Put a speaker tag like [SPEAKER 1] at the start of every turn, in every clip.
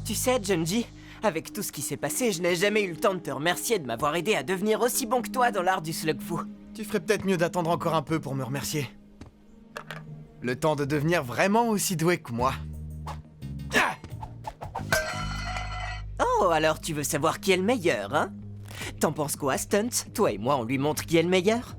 [SPEAKER 1] Tu sais, Junji, avec tout ce qui s'est passé, je n'ai jamais eu le temps de te remercier de m'avoir aidé à devenir aussi bon que toi dans l'art du slug-fu.
[SPEAKER 2] Tu ferais peut-être mieux d'attendre encore un peu pour me remercier. Le temps de devenir vraiment aussi doué que moi.
[SPEAKER 1] Oh, alors tu veux savoir qui est le meilleur, hein? T'en penses quoi, Stunt? Toi et moi, on lui montre qui est le meilleur?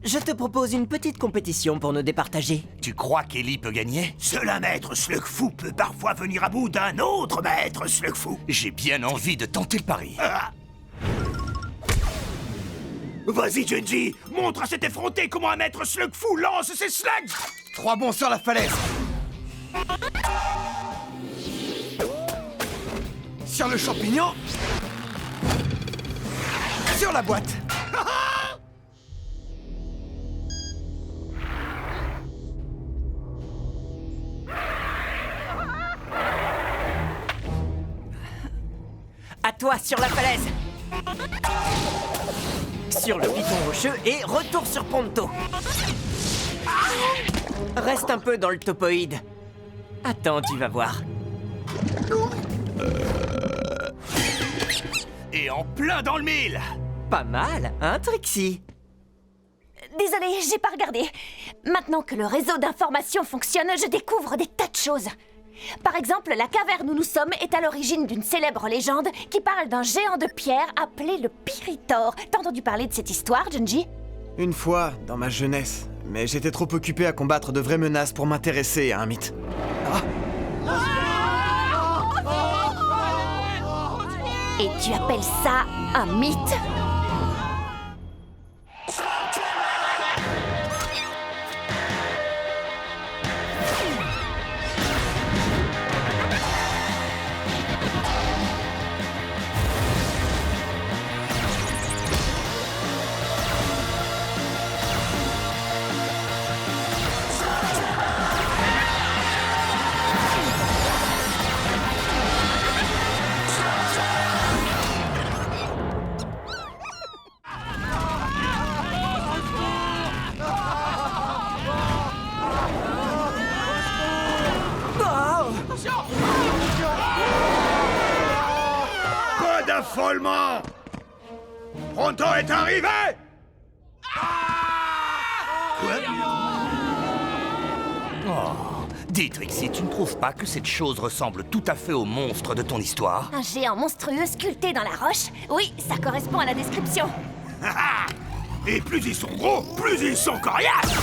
[SPEAKER 1] Je te propose une petite compétition pour nous départager.
[SPEAKER 3] Tu crois qu'Ellie peut gagner?
[SPEAKER 4] Seul un maître slug-fu peut parfois venir à bout d'un autre maître slug-fu.
[SPEAKER 3] J'ai bien envie de tenter le pari.
[SPEAKER 4] Vas-y, Junji, montre à cet effronté comment un maître slug-fu lance ses slugs.
[SPEAKER 2] 3 bonds sur la falaise. Sur le champignon. Sur la boîte.
[SPEAKER 1] À toi, sur la falaise. Sur le piton rocheux et retour sur Ponto. Reste un peu dans le topoïde. Attends, tu vas voir.
[SPEAKER 3] Et en plein dans le mille.
[SPEAKER 1] Pas mal, hein, Trixie?
[SPEAKER 5] Désolée, j'ai pas regardé. Maintenant que le réseau d'information fonctionne, je découvre des tas de choses. Par exemple, la caverne où nous sommes est à l'origine d'une célèbre légende qui parle d'un géant de pierre appelé le Piritor. T'as entendu parler de cette histoire, Junji?
[SPEAKER 2] Une fois, dans ma jeunesse. Mais j'étais trop occupé à combattre de vraies menaces pour m'intéresser à un mythe.
[SPEAKER 5] Et tu appelles ça un mythe?
[SPEAKER 4] Pas d'affolement. Pronto est arrivé.
[SPEAKER 3] Dis, Trixie, tu ne trouves pas que cette chose ressemble tout à fait au monstre de ton histoire?
[SPEAKER 5] Un géant monstrueux sculpté dans la roche? Oui, ça correspond à la description.
[SPEAKER 4] Et plus ils sont gros, plus ils sont coriaces.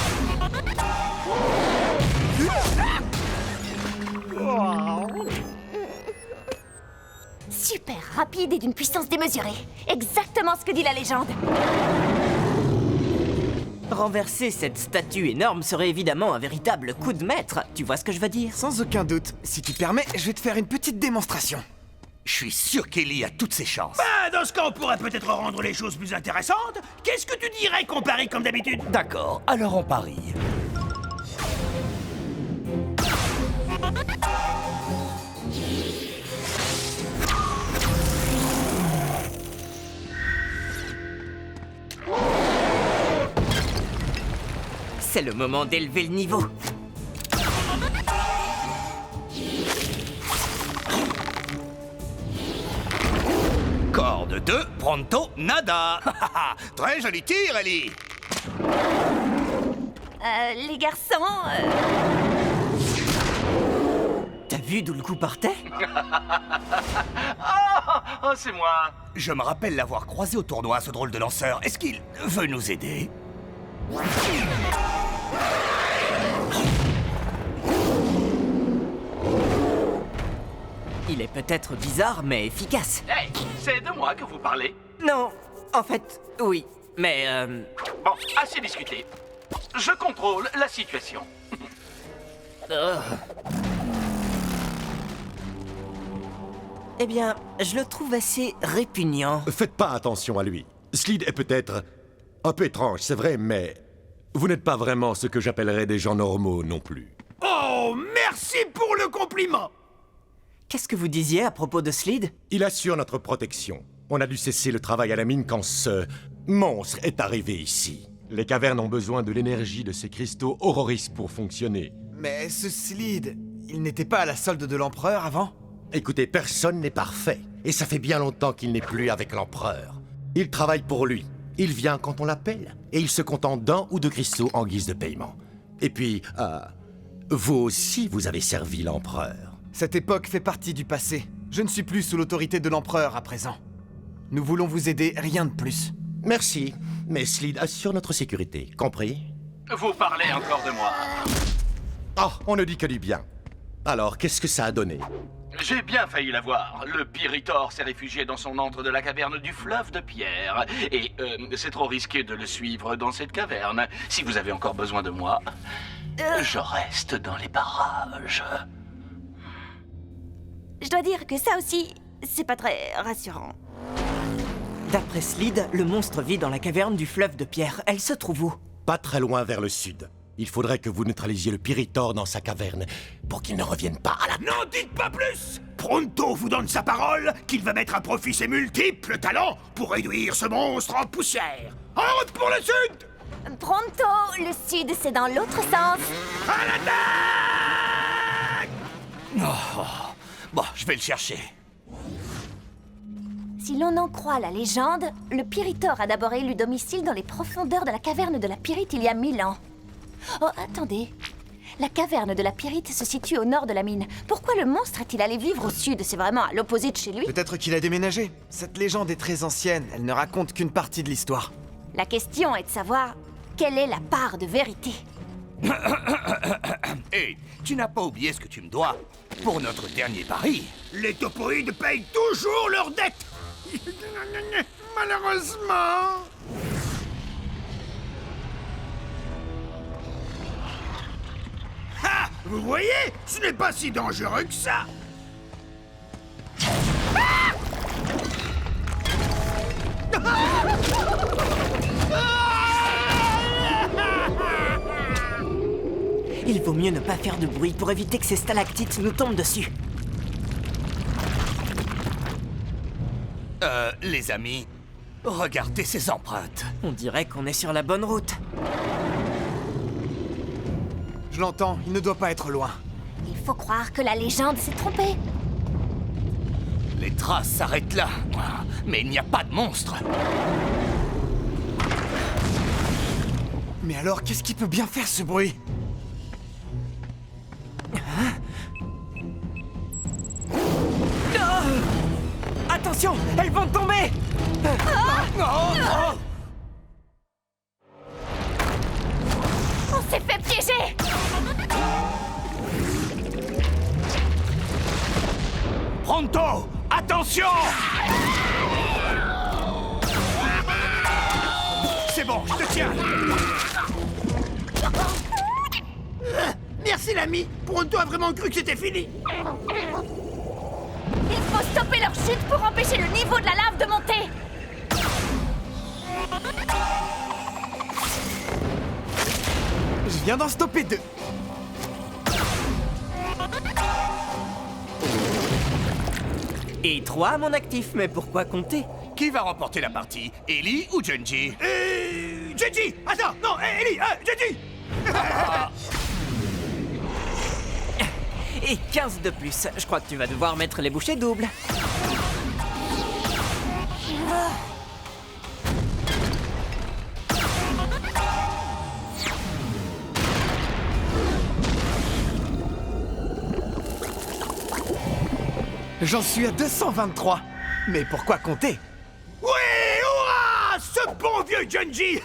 [SPEAKER 5] Super rapide et d'une puissance démesurée. Exactement ce que dit la légende.
[SPEAKER 1] Renverser cette statue énorme serait évidemment un véritable coup de maître. Tu vois ce que je veux dire?
[SPEAKER 2] Sans aucun doute. Si tu permets, je vais te faire une petite démonstration.
[SPEAKER 3] Je suis sûr qu'Ellie a toutes ses chances.
[SPEAKER 4] Dans ce cas, on pourrait peut-être rendre les choses plus intéressantes. Qu'est-ce que tu dirais qu'on parie comme d'habitude?
[SPEAKER 3] D'accord, alors on parie.
[SPEAKER 1] C'est le moment d'élever le niveau.
[SPEAKER 3] Corde 2, pronto, nada. Très joli tir, Ellie.
[SPEAKER 5] Les garçons...
[SPEAKER 1] T'as vu d'où le coup partait?
[SPEAKER 3] Oh, c'est moi. Je me rappelle l'avoir croisé au tournoi, ce drôle de lanceur. Est-ce qu'il veut nous aider?
[SPEAKER 1] Il est peut-être bizarre, mais efficace.
[SPEAKER 6] Hey, c'est de moi que vous parlez.
[SPEAKER 1] Non, en fait, oui, mais
[SPEAKER 6] Bon, assez discuté. Je contrôle la situation.
[SPEAKER 1] Eh bien, je le trouve assez répugnant.
[SPEAKER 7] Faites pas attention à lui. Slid est peut-être un peu étrange, c'est vrai, mais vous n'êtes pas vraiment ce que j'appellerais des gens normaux non plus.
[SPEAKER 4] Oh, merci pour le compliment.
[SPEAKER 1] Qu'est-ce que vous disiez à propos de Slid?
[SPEAKER 7] Il assure notre protection. On a dû cesser le travail à la mine quand ce monstre est arrivé ici. Les cavernes ont besoin de l'énergie de ces cristaux Auroris pour fonctionner.
[SPEAKER 2] Mais ce Slid, il n'était pas à la solde de l'Empereur avant?
[SPEAKER 7] Écoutez, personne n'est parfait. Et ça fait bien longtemps qu'il n'est plus avec l'empereur. Il travaille pour lui. Il vient quand on l'appelle. Et il se contente d'un ou deux cristaux en guise de paiement. Et puis, vous aussi, vous avez servi l'empereur.
[SPEAKER 2] Cette époque fait partie du passé. Je ne suis plus sous l'autorité de l'empereur à présent. Nous voulons vous aider, rien de plus.
[SPEAKER 7] Merci, mais Slid assure notre sécurité, compris?
[SPEAKER 6] Vous parlez encore de moi.
[SPEAKER 7] Oh, on ne dit que du bien. Alors, qu'est-ce que ça a donné?
[SPEAKER 6] J'ai bien failli l'avoir. Le Piritor s'est réfugié dans son antre de la caverne du fleuve de pierre. Et c'est trop risqué de le suivre dans cette caverne. Si vous avez encore besoin de moi, je reste dans les parages.
[SPEAKER 5] Je dois dire que ça aussi, c'est pas très rassurant.
[SPEAKER 1] D'après Slid, le monstre vit dans la caverne du fleuve de pierre. Elle se trouve où?
[SPEAKER 7] Pas très loin vers le sud. Il faudrait que vous neutralisiez le Piritor dans sa caverne pour qu'il ne revienne pas à la...
[SPEAKER 4] N'en dites pas plus! Pronto vous donne sa parole qu'il va mettre à profit ses multiples talents pour réduire ce monstre en poussière. En route pour le sud!
[SPEAKER 5] Pronto, le sud, c'est dans l'autre sens.
[SPEAKER 4] À l'attaque!
[SPEAKER 3] Bon, je vais le chercher.
[SPEAKER 5] Si l'on en croit la légende, le Piritor a d'abord élu domicile dans les profondeurs de la caverne de la Pyrite il y a 1000 ans. Oh, attendez. La caverne de la Pyrite se situe au nord de la mine. Pourquoi le monstre est-il allé vivre au sud? C'est vraiment à l'opposé de chez lui.
[SPEAKER 2] Peut-être qu'il a déménagé. Cette légende est très ancienne, elle ne raconte qu'une partie de l'histoire.
[SPEAKER 5] La question est de savoir quelle est la part de vérité.
[SPEAKER 3] Hé, tu n'as pas oublié ce que tu me dois pour notre dernier pari.
[SPEAKER 4] Les topoïdes payent toujours leurs dettes! Malheureusement... Ah! Vous voyez? Ce n'est pas si dangereux que ça!
[SPEAKER 1] Il vaut mieux ne pas faire de bruit pour éviter que ces stalactites nous tombent dessus.
[SPEAKER 3] Les amis, regardez ces empreintes.
[SPEAKER 1] On dirait qu'on est sur la bonne route.
[SPEAKER 2] Je l'entends, il ne doit pas être loin.
[SPEAKER 5] Il faut croire que la légende s'est trompée.
[SPEAKER 3] Les traces s'arrêtent là, mais il n'y a pas de monstre.
[SPEAKER 2] Mais alors, qu'est-ce qui peut bien faire ce bruit?
[SPEAKER 1] Attention, elles vont tomber!
[SPEAKER 5] On s'est fait piéger!
[SPEAKER 4] Pronto! Attention! C'est bon, je te tiens! Merci l'ami! Pronto a vraiment cru que c'était fini!
[SPEAKER 5] Il faut stopper leur chute pour empêcher le niveau de la lave de monter!
[SPEAKER 2] Je viens d'en stopper deux.
[SPEAKER 1] Et 3 à mon actif, mais pourquoi compter?
[SPEAKER 3] Qui va remporter la partie, Ellie ou Junji?
[SPEAKER 4] Junji! Attends! Non, Ellie! Junji!
[SPEAKER 1] Et 15 de plus. Je crois que tu vas devoir mettre les bouchées doubles.
[SPEAKER 2] J'en suis à 223. Mais pourquoi compter?
[SPEAKER 4] Oui! Hurrah! Ce bon vieux Junji!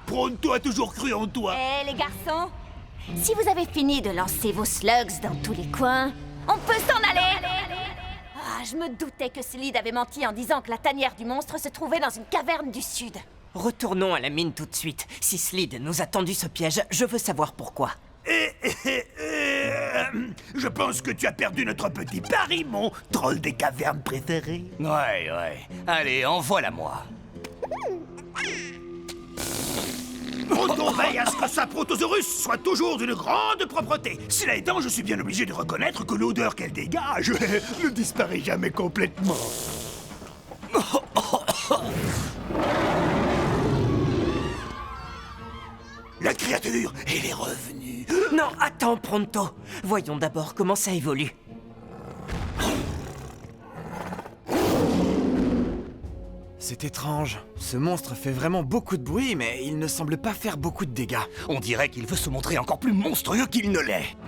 [SPEAKER 4] Pronto a toujours cru en toi!
[SPEAKER 5] Eh les garçons, si vous avez fini de lancer vos slugs dans tous les coins, on peut s'en aller! Ah, je me doutais que Slid avait menti en disant que la tanière du monstre se trouvait dans une caverne du sud.
[SPEAKER 1] Retournons à la mine tout de suite. Si Slid nous a tendu ce piège, je veux savoir pourquoi.
[SPEAKER 4] Je pense que tu as perdu notre petit pari, mon troll des cavernes préféré.
[SPEAKER 3] Ouais. Allez, envoie-la-moi.
[SPEAKER 4] On veille à ce que sa protosaurus soit toujours d'une grande propreté. Cela étant, je suis bien obligé de reconnaître que l'odeur qu'elle dégage ne disparaît jamais complètement. La créature, elle est revenue.
[SPEAKER 1] Non, attends, Pronto. Voyons d'abord comment ça évolue.
[SPEAKER 2] C'est étrange. Ce monstre fait vraiment beaucoup de bruit, mais il ne semble pas faire beaucoup de dégâts.
[SPEAKER 3] On dirait qu'il veut se montrer encore plus monstrueux qu'il ne l'est.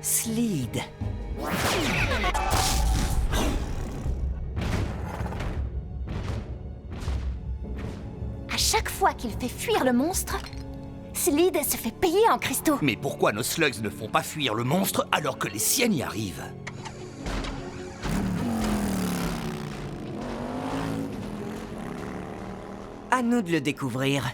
[SPEAKER 1] Slide.
[SPEAKER 5] À chaque fois qu'il fait fuir le monstre, Slide se fait payer en cristaux.
[SPEAKER 3] Mais pourquoi nos slugs ne font pas fuir le monstre alors que les siennes y arrivent?
[SPEAKER 1] À nous de le découvrir.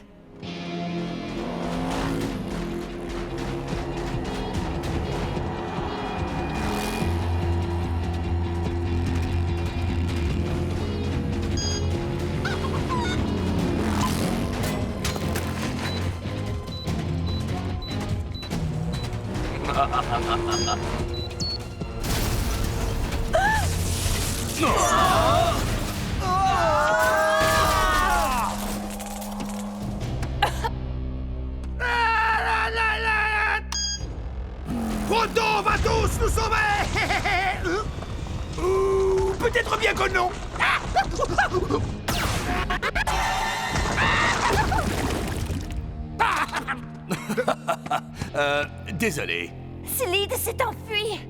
[SPEAKER 4] Proto va tous nous sauver. Ou peut-être bien que non.
[SPEAKER 3] Désolé.
[SPEAKER 5] Slide s'est enfui.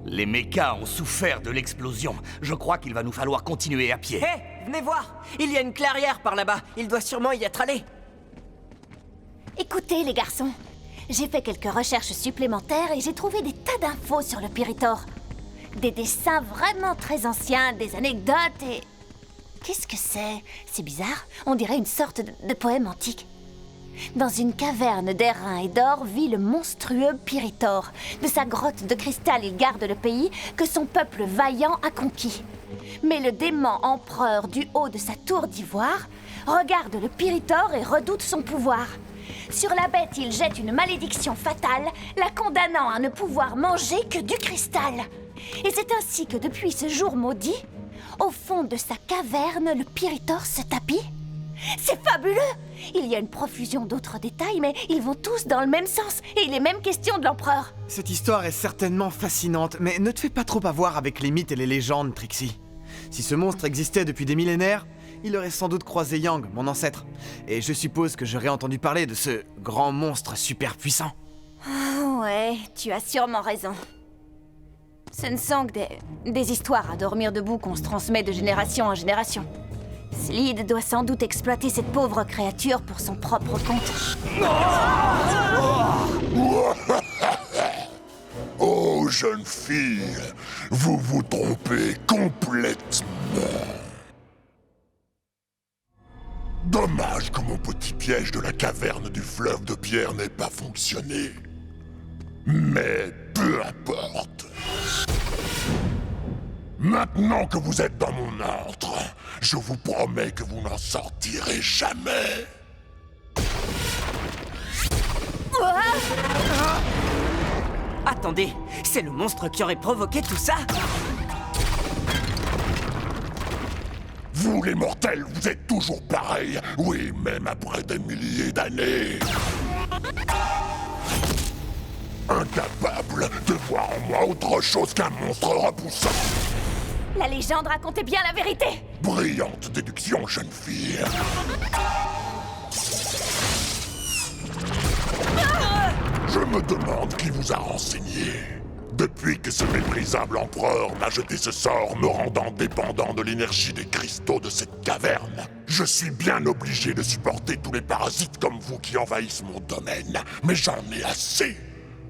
[SPEAKER 3] Les mechas ont souffert de l'explosion. Je crois qu'il va nous falloir continuer à pied.
[SPEAKER 1] Hé, venez voir. Il y a une clairière par là-bas. Il doit sûrement y être allé.
[SPEAKER 5] Écoutez les garçons, j'ai fait quelques recherches supplémentaires et j'ai trouvé des tas d'infos sur le Piritor. Des dessins vraiment très anciens, des anecdotes et... Qu'est-ce que c'est? C'est bizarre, on dirait une sorte de poème antique. Dans une caverne d'airain et d'or vit le monstrueux Piritor. De sa grotte de cristal, il garde le pays que son peuple vaillant a conquis. Mais le démon empereur du haut de sa tour d'ivoire regarde le Piritor et redoute son pouvoir. Sur la bête, il jette une malédiction fatale, la condamnant à ne pouvoir manger que du cristal. Et c'est ainsi que depuis ce jour maudit, au fond de sa caverne, le Piritor se tapit. C'est fabuleux! Il y a une profusion d'autres détails, mais ils vont tous dans le même sens, et il est même question de l'empereur.
[SPEAKER 2] Cette histoire est certainement fascinante, mais ne te fais pas trop avoir avec les mythes et les légendes, Trixie. Si ce monstre existait depuis des millénaires, il aurait sans doute croisé Yang, mon ancêtre. Et je suppose que j'aurais entendu parler de ce grand monstre super puissant.
[SPEAKER 5] Oh ouais, tu as sûrement raison. Ce ne sont que des histoires à dormir debout qu'on se transmet de génération en génération. Slide doit sans doute exploiter cette pauvre créature pour son propre compte.
[SPEAKER 8] Oh, jeune fille, vous vous trompez complètement. Dommage que mon petit piège de la caverne du fleuve de pierre n'ait pas fonctionné. Mais peu importe. Maintenant que vous êtes dans mon ordre, je vous promets que vous n'en sortirez jamais.
[SPEAKER 1] Attendez, c'est le monstre qui aurait provoqué tout ça?
[SPEAKER 8] Vous, les mortels, vous êtes toujours pareils. Oui, même après des milliers d'années. Incapable de voir en moi autre chose qu'un monstre repoussant.
[SPEAKER 5] La légende racontait bien la vérité.
[SPEAKER 8] Brillante déduction, jeune fille. Je me demande qui vous a renseigné. Depuis que ce méprisable empereur m'a jeté ce sort me rendant dépendant de l'énergie des cristaux de cette caverne, je suis bien obligé de supporter tous les parasites comme vous qui envahissent mon domaine. Mais j'en ai assez.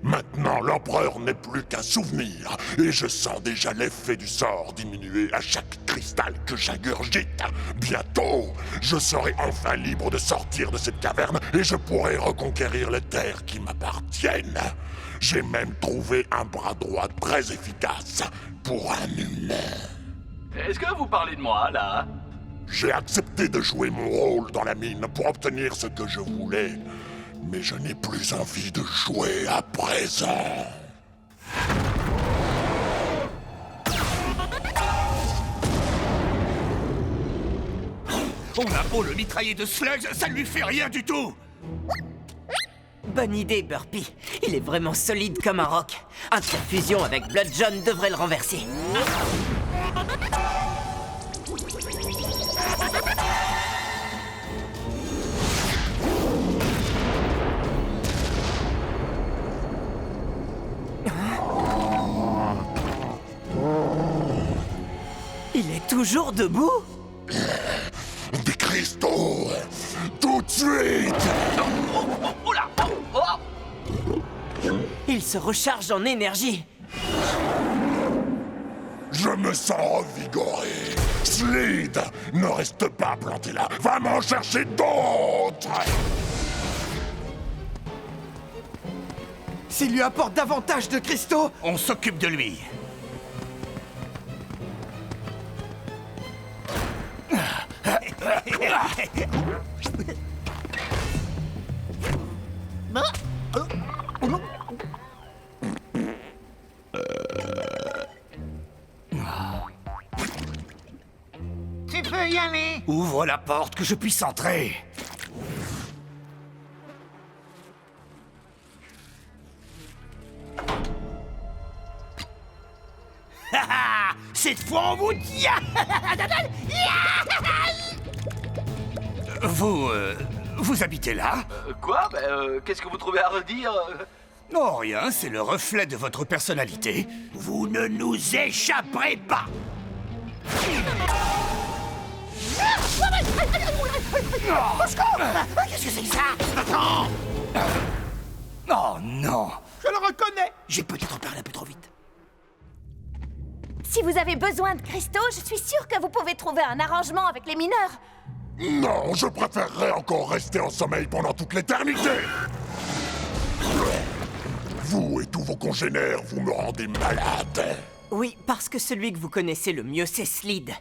[SPEAKER 8] Maintenant, l'empereur n'est plus qu'un souvenir, et je sens déjà l'effet du sort diminuer à chaque cristal que j'ingurgite. Bientôt, je serai enfin libre de sortir de cette caverne, et je pourrai reconquérir les terres qui m'appartiennent. J'ai même trouvé un bras droit très efficace pour un humain.
[SPEAKER 6] Est-ce que vous parlez de moi, là?
[SPEAKER 8] J'ai accepté de jouer mon rôle dans la mine pour obtenir ce que je voulais. Mais je n'ai plus envie de jouer à présent.
[SPEAKER 3] On a beau le mitrailler de slugs, ça ne lui fait rien du tout.
[SPEAKER 1] Bonne idée, Burpee. Il est vraiment solide comme un roc. Interfusion avec Blood John devrait le renverser. Il est toujours debout?
[SPEAKER 8] Des cristaux! Tout de suite!
[SPEAKER 6] Oh là! Oh.
[SPEAKER 1] Il se recharge en énergie.
[SPEAKER 8] Je me sens revigoré. Slid, ne reste pas planté là. Va m'en chercher d'autres!
[SPEAKER 2] S'il lui apporte davantage de cristaux,
[SPEAKER 3] On s'occupe de lui.
[SPEAKER 4] Tu peux y aller.
[SPEAKER 3] Ouvre la porte que je puisse entrer.
[SPEAKER 4] Cette fois, on vous tient.
[SPEAKER 3] Vous habitez là?
[SPEAKER 6] Quoi? Qu'est-ce que vous trouvez à redire?
[SPEAKER 3] Non, rien, c'est le reflet de votre personnalité.
[SPEAKER 4] Vous ne nous échapperez pas. Qu'est-ce que c'est que ça? Attends.
[SPEAKER 3] Oh non!
[SPEAKER 4] Je le reconnais. J'ai peut-être parlé un peu trop vite.
[SPEAKER 5] Si vous avez besoin de cristaux, je suis sûre que vous pouvez trouver un arrangement avec les mineurs.
[SPEAKER 8] Non, je préférerais encore rester en sommeil pendant toute l'éternité! Vous et tous vos congénères, vous me rendez malade!
[SPEAKER 1] Oui, parce que celui que vous connaissez le mieux, c'est Slid.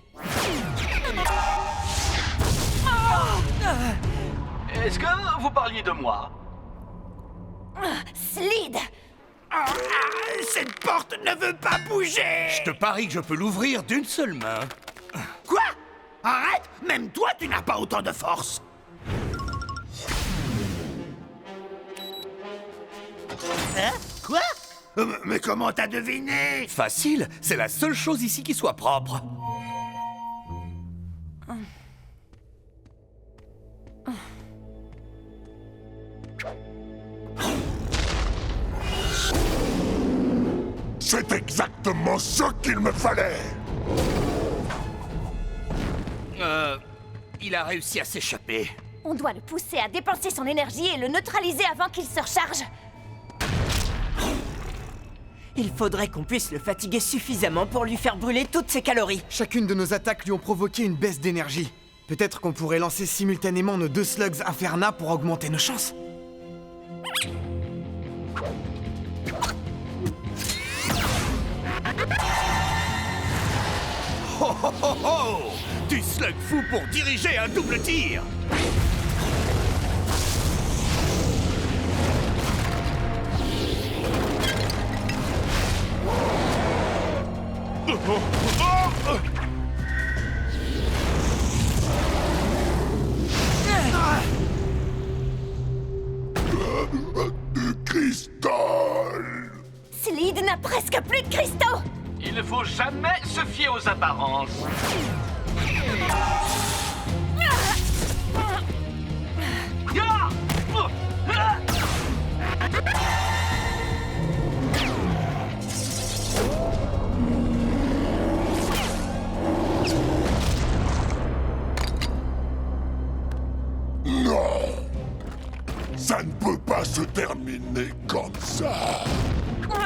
[SPEAKER 6] Est-ce que vous parliez de moi?
[SPEAKER 5] Slid!
[SPEAKER 4] Cette porte ne veut pas bouger.
[SPEAKER 3] Je te parie que je peux l'ouvrir d'une seule main.
[SPEAKER 4] Quoi? Arrête. Même toi, tu n'as pas autant de force. Hein? Quoi? Mais comment t'as deviné?
[SPEAKER 3] Facile, c'est la seule chose ici qui soit propre.
[SPEAKER 8] C'est exactement ce qu'il me fallait!
[SPEAKER 3] Il a réussi à s'échapper.
[SPEAKER 5] On doit le pousser à dépenser son énergie et le neutraliser avant qu'il se recharge.
[SPEAKER 1] Il faudrait qu'on puisse le fatiguer suffisamment pour lui faire brûler toutes ses calories.
[SPEAKER 2] chacune de nos attaques lui ont provoqué une baisse d'énergie. Peut-être qu'on pourrait lancer simultanément nos 2 slugs Inferna pour augmenter nos chances.
[SPEAKER 3] Oh oh oh oh! Du slug fou pour diriger un double tir!
[SPEAKER 8] Du cristal!
[SPEAKER 5] Slid n'a presque plus de cristaux!
[SPEAKER 6] Il ne faut jamais se fier aux apparences. Ya!
[SPEAKER 8] Non! Ça ne peut pas se terminer comme ça!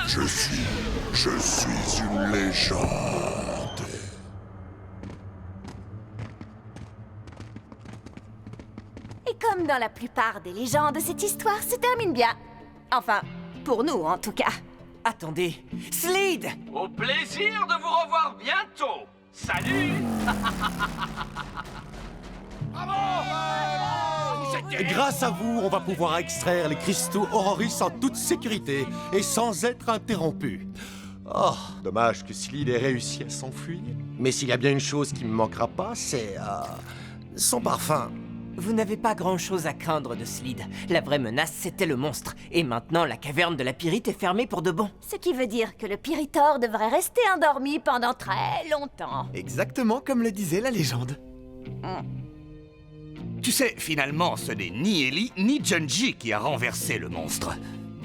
[SPEAKER 8] Je suis une légende!
[SPEAKER 5] Et comme dans la plupart des légendes, cette histoire se termine bien. Enfin, pour nous en tout cas.
[SPEAKER 1] Attendez, Slid!
[SPEAKER 6] Au plaisir de vous revoir bientôt. Salut!
[SPEAKER 7] Grâce à vous, on va pouvoir extraire les cristaux Auroris en toute sécurité et sans être interrompu. Oh, dommage que Slid ait réussi à s'enfuir. Mais s'il y a bien une chose qui me manquera pas, c'est son parfum.
[SPEAKER 1] Vous n'avez pas grand-chose à craindre de Slid. La vraie menace, c'était le monstre. Et maintenant, la caverne de la Pyrite est fermée pour de bon.
[SPEAKER 5] Ce qui veut dire que le Piritor devrait rester endormi pendant très longtemps.
[SPEAKER 2] Exactement comme le disait la légende.
[SPEAKER 3] Tu sais, finalement, ce n'est ni Ellie ni Junji qui a renversé le monstre.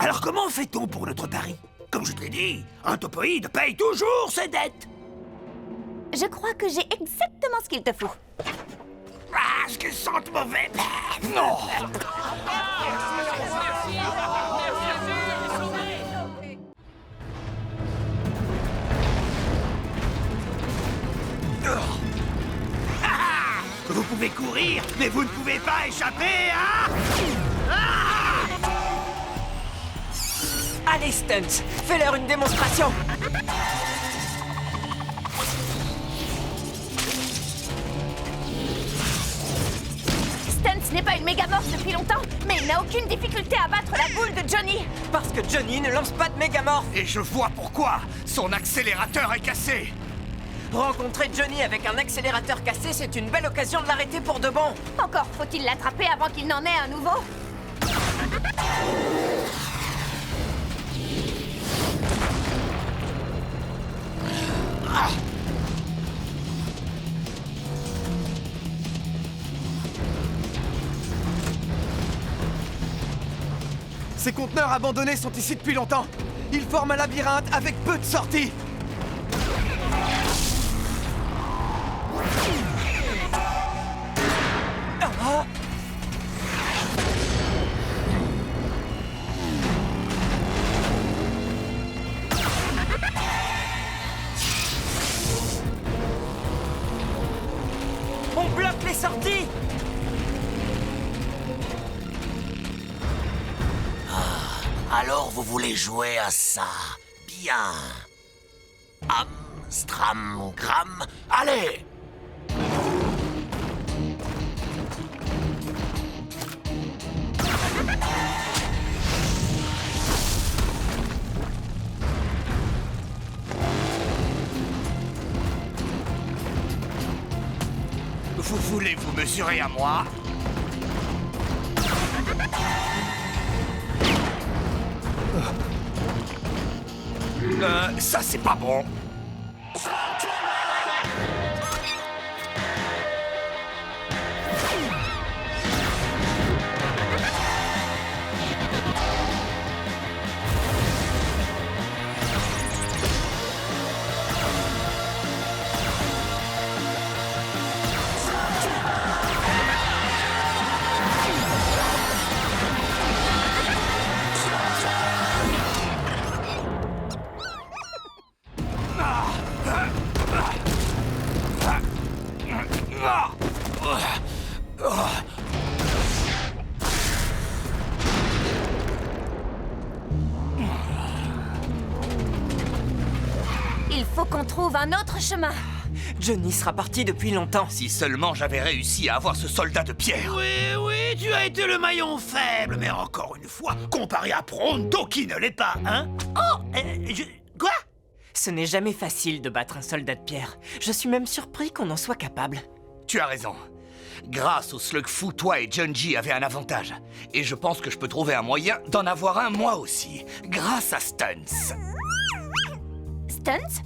[SPEAKER 4] Alors comment fait-on pour notre pari? Comme je te l'ai dit, un topoïde paye toujours ses dettes.
[SPEAKER 5] Je crois que j'ai exactement ce qu'il te faut.
[SPEAKER 4] Ah, ce qu'ils sentent mauvais. Non. Vous pouvez courir, mais vous ne pouvez pas échapper à...
[SPEAKER 1] Allez, Stunts, fais-leur une démonstration.
[SPEAKER 5] Stunts n'est pas une mégamorphe depuis longtemps, mais il n'a aucune difficulté à battre la boule de Johnny.
[SPEAKER 1] Parce que Johnny ne lance pas de mégamorphe.
[SPEAKER 3] Et je vois pourquoi. Son accélérateur est cassé.
[SPEAKER 1] Rencontrer Johnny avec un accélérateur cassé, c'est une belle occasion de l'arrêter pour de bon.
[SPEAKER 5] Encore faut-il l'attraper avant qu'il n'en ait un nouveau.
[SPEAKER 2] Ces conteneurs abandonnés sont ici depuis longtemps. Ils forment un labyrinthe avec peu de sorties.
[SPEAKER 1] On bloque les sorties.
[SPEAKER 9] Alors vous voulez jouer à ça? Bien. Stram, gram, allez!
[SPEAKER 3] Vous voulez vous mesurer à moi? Ça c'est pas bon.
[SPEAKER 5] Il faut qu'on trouve un autre chemin.
[SPEAKER 1] Johnny sera parti depuis longtemps.
[SPEAKER 3] Si seulement j'avais réussi à avoir ce soldat de pierre.
[SPEAKER 4] Oui, tu as été le maillon faible, mais encore une fois, comparé à Pronto qui ne l'est pas, hein? Oh, quoi?
[SPEAKER 1] Ce n'est jamais facile de battre un soldat de pierre. Je suis même surpris qu'on en soit capable.
[SPEAKER 3] Tu as raison. Grâce au Slugfoo, toi et Junji avaient un avantage. Et je pense que je peux trouver un moyen d'en avoir un moi aussi. Grâce à Stunts.
[SPEAKER 5] Stunts?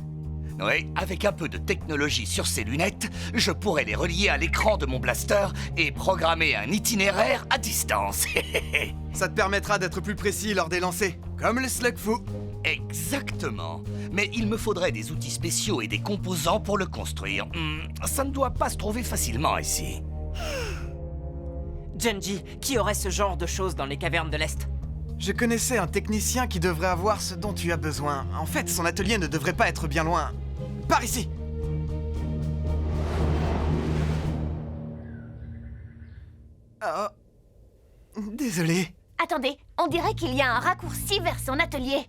[SPEAKER 3] Oui, avec un peu de technologie sur ces lunettes, je pourrais les relier à l'écran de mon blaster et programmer un itinéraire à distance.
[SPEAKER 2] Ça te permettra d'être plus précis lors des lancers, comme le Slugfoo.
[SPEAKER 3] Exactement. Mais il me faudrait des outils spéciaux et des composants pour le construire. Ça ne doit pas se trouver facilement ici.
[SPEAKER 1] Junji, qui aurait ce genre de choses dans les cavernes de l'Est?
[SPEAKER 2] Je connaissais un technicien qui devrait avoir ce dont tu as besoin. En fait, son atelier ne devrait pas être bien loin. Par ici! Oh... Désolé.
[SPEAKER 5] Attendez, on dirait qu'il y a un raccourci vers son atelier.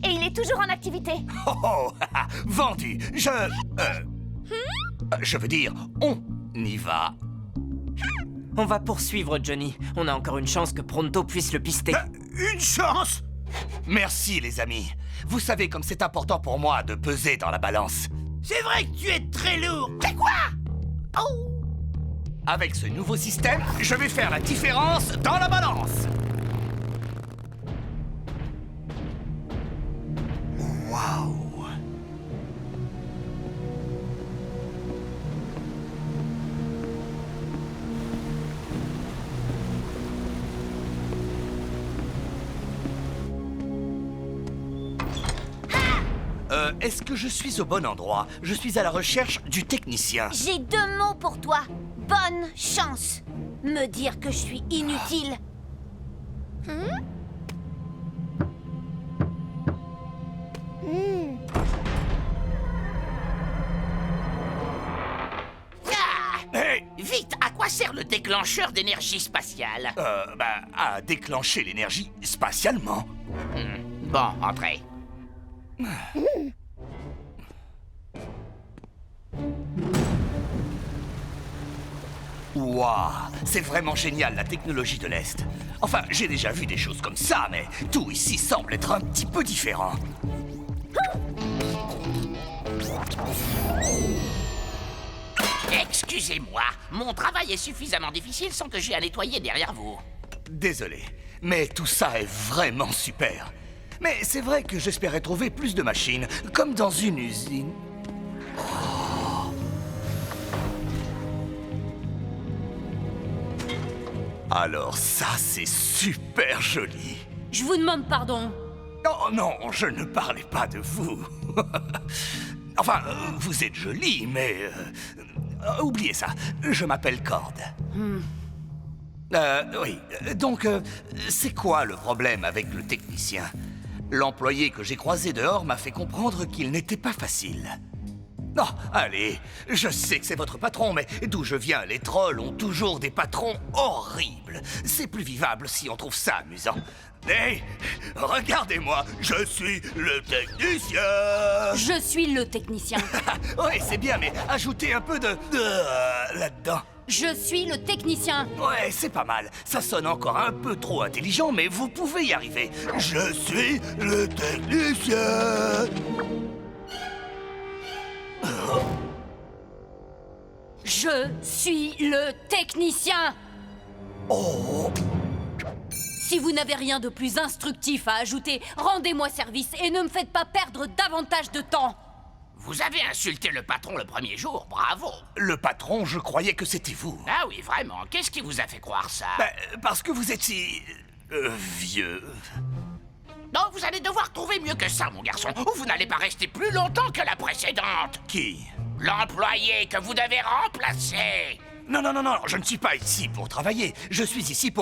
[SPEAKER 5] Et il est toujours en activité.
[SPEAKER 3] Oh, vendu. Je veux dire, on y va.
[SPEAKER 1] On va poursuivre Johnny. On a encore une chance que Pronto puisse le pister.
[SPEAKER 4] Une chance?
[SPEAKER 3] Merci, les amis. Vous savez comme c'est important pour moi de peser dans la balance.
[SPEAKER 4] C'est vrai que tu es très lourd. C'est quoi? Oh!
[SPEAKER 3] Avec ce nouveau système, je vais faire la différence dans la balance.
[SPEAKER 2] Waouh!
[SPEAKER 3] est-ce que je suis au bon endroit? Je suis à la recherche du technicien.
[SPEAKER 5] J'ai 2 mots pour toi. Bonne chance. Me dire que je suis inutile.
[SPEAKER 3] Hey!
[SPEAKER 9] Vite, à quoi sert le déclencheur d'énergie spatiale?
[SPEAKER 3] À déclencher l'énergie spatialement.
[SPEAKER 9] Bon, entrez.
[SPEAKER 3] Waouh, c'est vraiment génial la technologie de l'Est. Enfin, j'ai déjà vu des choses comme ça, mais tout ici semble être un petit peu différent.
[SPEAKER 9] Excusez-moi, mon travail est suffisamment difficile sans que j'aie à nettoyer derrière vous.
[SPEAKER 3] Désolé, mais tout ça est vraiment super. Mais c'est vrai que j'espérais trouver plus de machines, comme dans une usine. Alors ça, c'est super joli.
[SPEAKER 10] Je vous demande pardon.
[SPEAKER 3] Oh non, je ne parlais pas de vous. Enfin, vous êtes jolie, mais... oubliez ça, je m'appelle Cord. Oui, donc, c'est quoi le problème avec le technicien? L'employé que j'ai croisé dehors m'a fait comprendre qu'il n'était pas facile. Non, allez, je sais que c'est votre patron, mais d'où je viens, les trolls ont toujours des patrons horribles. C'est plus vivable si on trouve ça amusant. Hey, regardez-moi, je suis le technicien.
[SPEAKER 10] Je suis le technicien.
[SPEAKER 3] Ouais, c'est bien, mais ajoutez un peu de là-dedans.
[SPEAKER 10] Je suis le technicien.
[SPEAKER 3] Ouais, c'est pas mal. Ça sonne encore un peu trop intelligent, mais vous pouvez y arriver. Je suis le technicien.
[SPEAKER 10] Je suis le technicien.
[SPEAKER 3] Oh.
[SPEAKER 10] Si vous n'avez rien de plus instructif à ajouter, rendez-moi service et ne me faites pas perdre davantage de temps.
[SPEAKER 9] Vous avez insulté le patron le premier jour, bravo.
[SPEAKER 3] Le patron, je croyais que c'était vous.
[SPEAKER 9] Ah oui, vraiment, qu'est-ce qui vous a fait croire ça?
[SPEAKER 3] Parce que vous êtes si... vieux.
[SPEAKER 9] Non, vous allez devoir trouver mieux que ça, mon garçon, ou vous n'allez pas rester plus longtemps que la précédente.
[SPEAKER 3] Qui?
[SPEAKER 9] L'employé que vous devez remplacer.
[SPEAKER 3] Non, je ne suis pas ici pour travailler. Je suis ici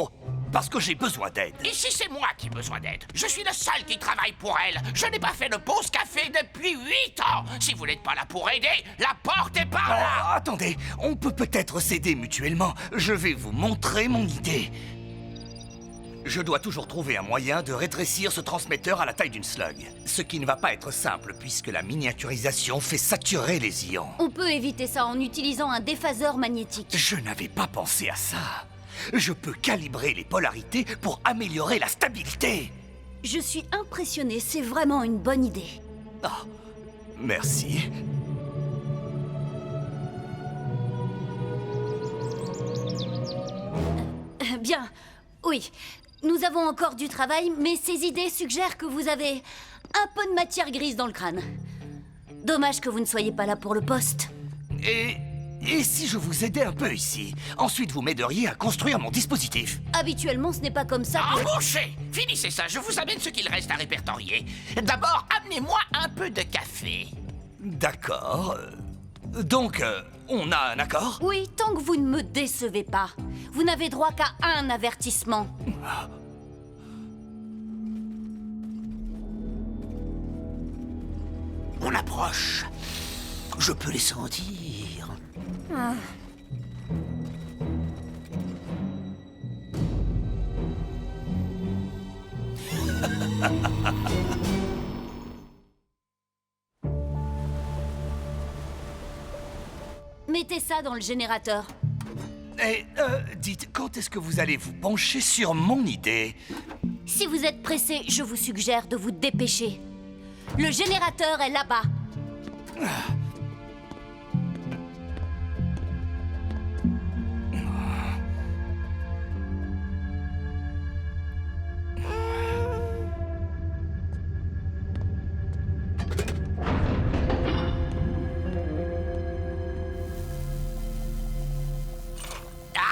[SPEAKER 3] parce que j'ai besoin d'aide.
[SPEAKER 9] Ici, c'est moi qui ai besoin d'aide. Je suis le seul qui travaille pour elle. Je n'ai pas fait de pause café depuis 8 ans. Si vous n'êtes pas là pour aider, la porte est par là.
[SPEAKER 3] Attendez, on peut peut-être s'aider mutuellement. Je vais vous montrer mon idée. Je dois toujours trouver un moyen de rétrécir ce transmetteur à la taille d'une slug. Ce qui ne va pas être simple puisque la miniaturisation fait saturer les ions.
[SPEAKER 10] On peut éviter ça en utilisant un déphaseur magnétique.
[SPEAKER 3] Je n'avais pas pensé à ça. Je peux calibrer les polarités pour améliorer la stabilité.
[SPEAKER 10] Je suis impressionné, c'est vraiment une bonne idée.
[SPEAKER 3] Oh, merci.
[SPEAKER 10] Bien, oui. Nous avons encore du travail, mais ces idées suggèrent que vous avez un peu de matière grise dans le crâne. Dommage que vous ne soyez pas là pour le poste.
[SPEAKER 3] Et si je vous aidais un peu ici? Ensuite, vous m'aideriez à construire mon dispositif.
[SPEAKER 10] Habituellement, ce n'est pas comme ça que...
[SPEAKER 9] Embauchez! Finissez ça, je vous amène ce qu'il reste à répertorier. D'abord, amenez-moi un peu de café.
[SPEAKER 3] D'accord. Donc, on a un accord?
[SPEAKER 10] Oui, tant que vous ne me décevez pas. Vous n'avez droit qu'à un avertissement.
[SPEAKER 9] On approche. Je peux les sentir.
[SPEAKER 10] Mettez ça dans le générateur.
[SPEAKER 3] Et, dites, quand est-ce que vous allez vous pencher sur mon idée?
[SPEAKER 10] Si vous êtes pressé, je vous suggère de vous dépêcher. Le générateur est là-bas.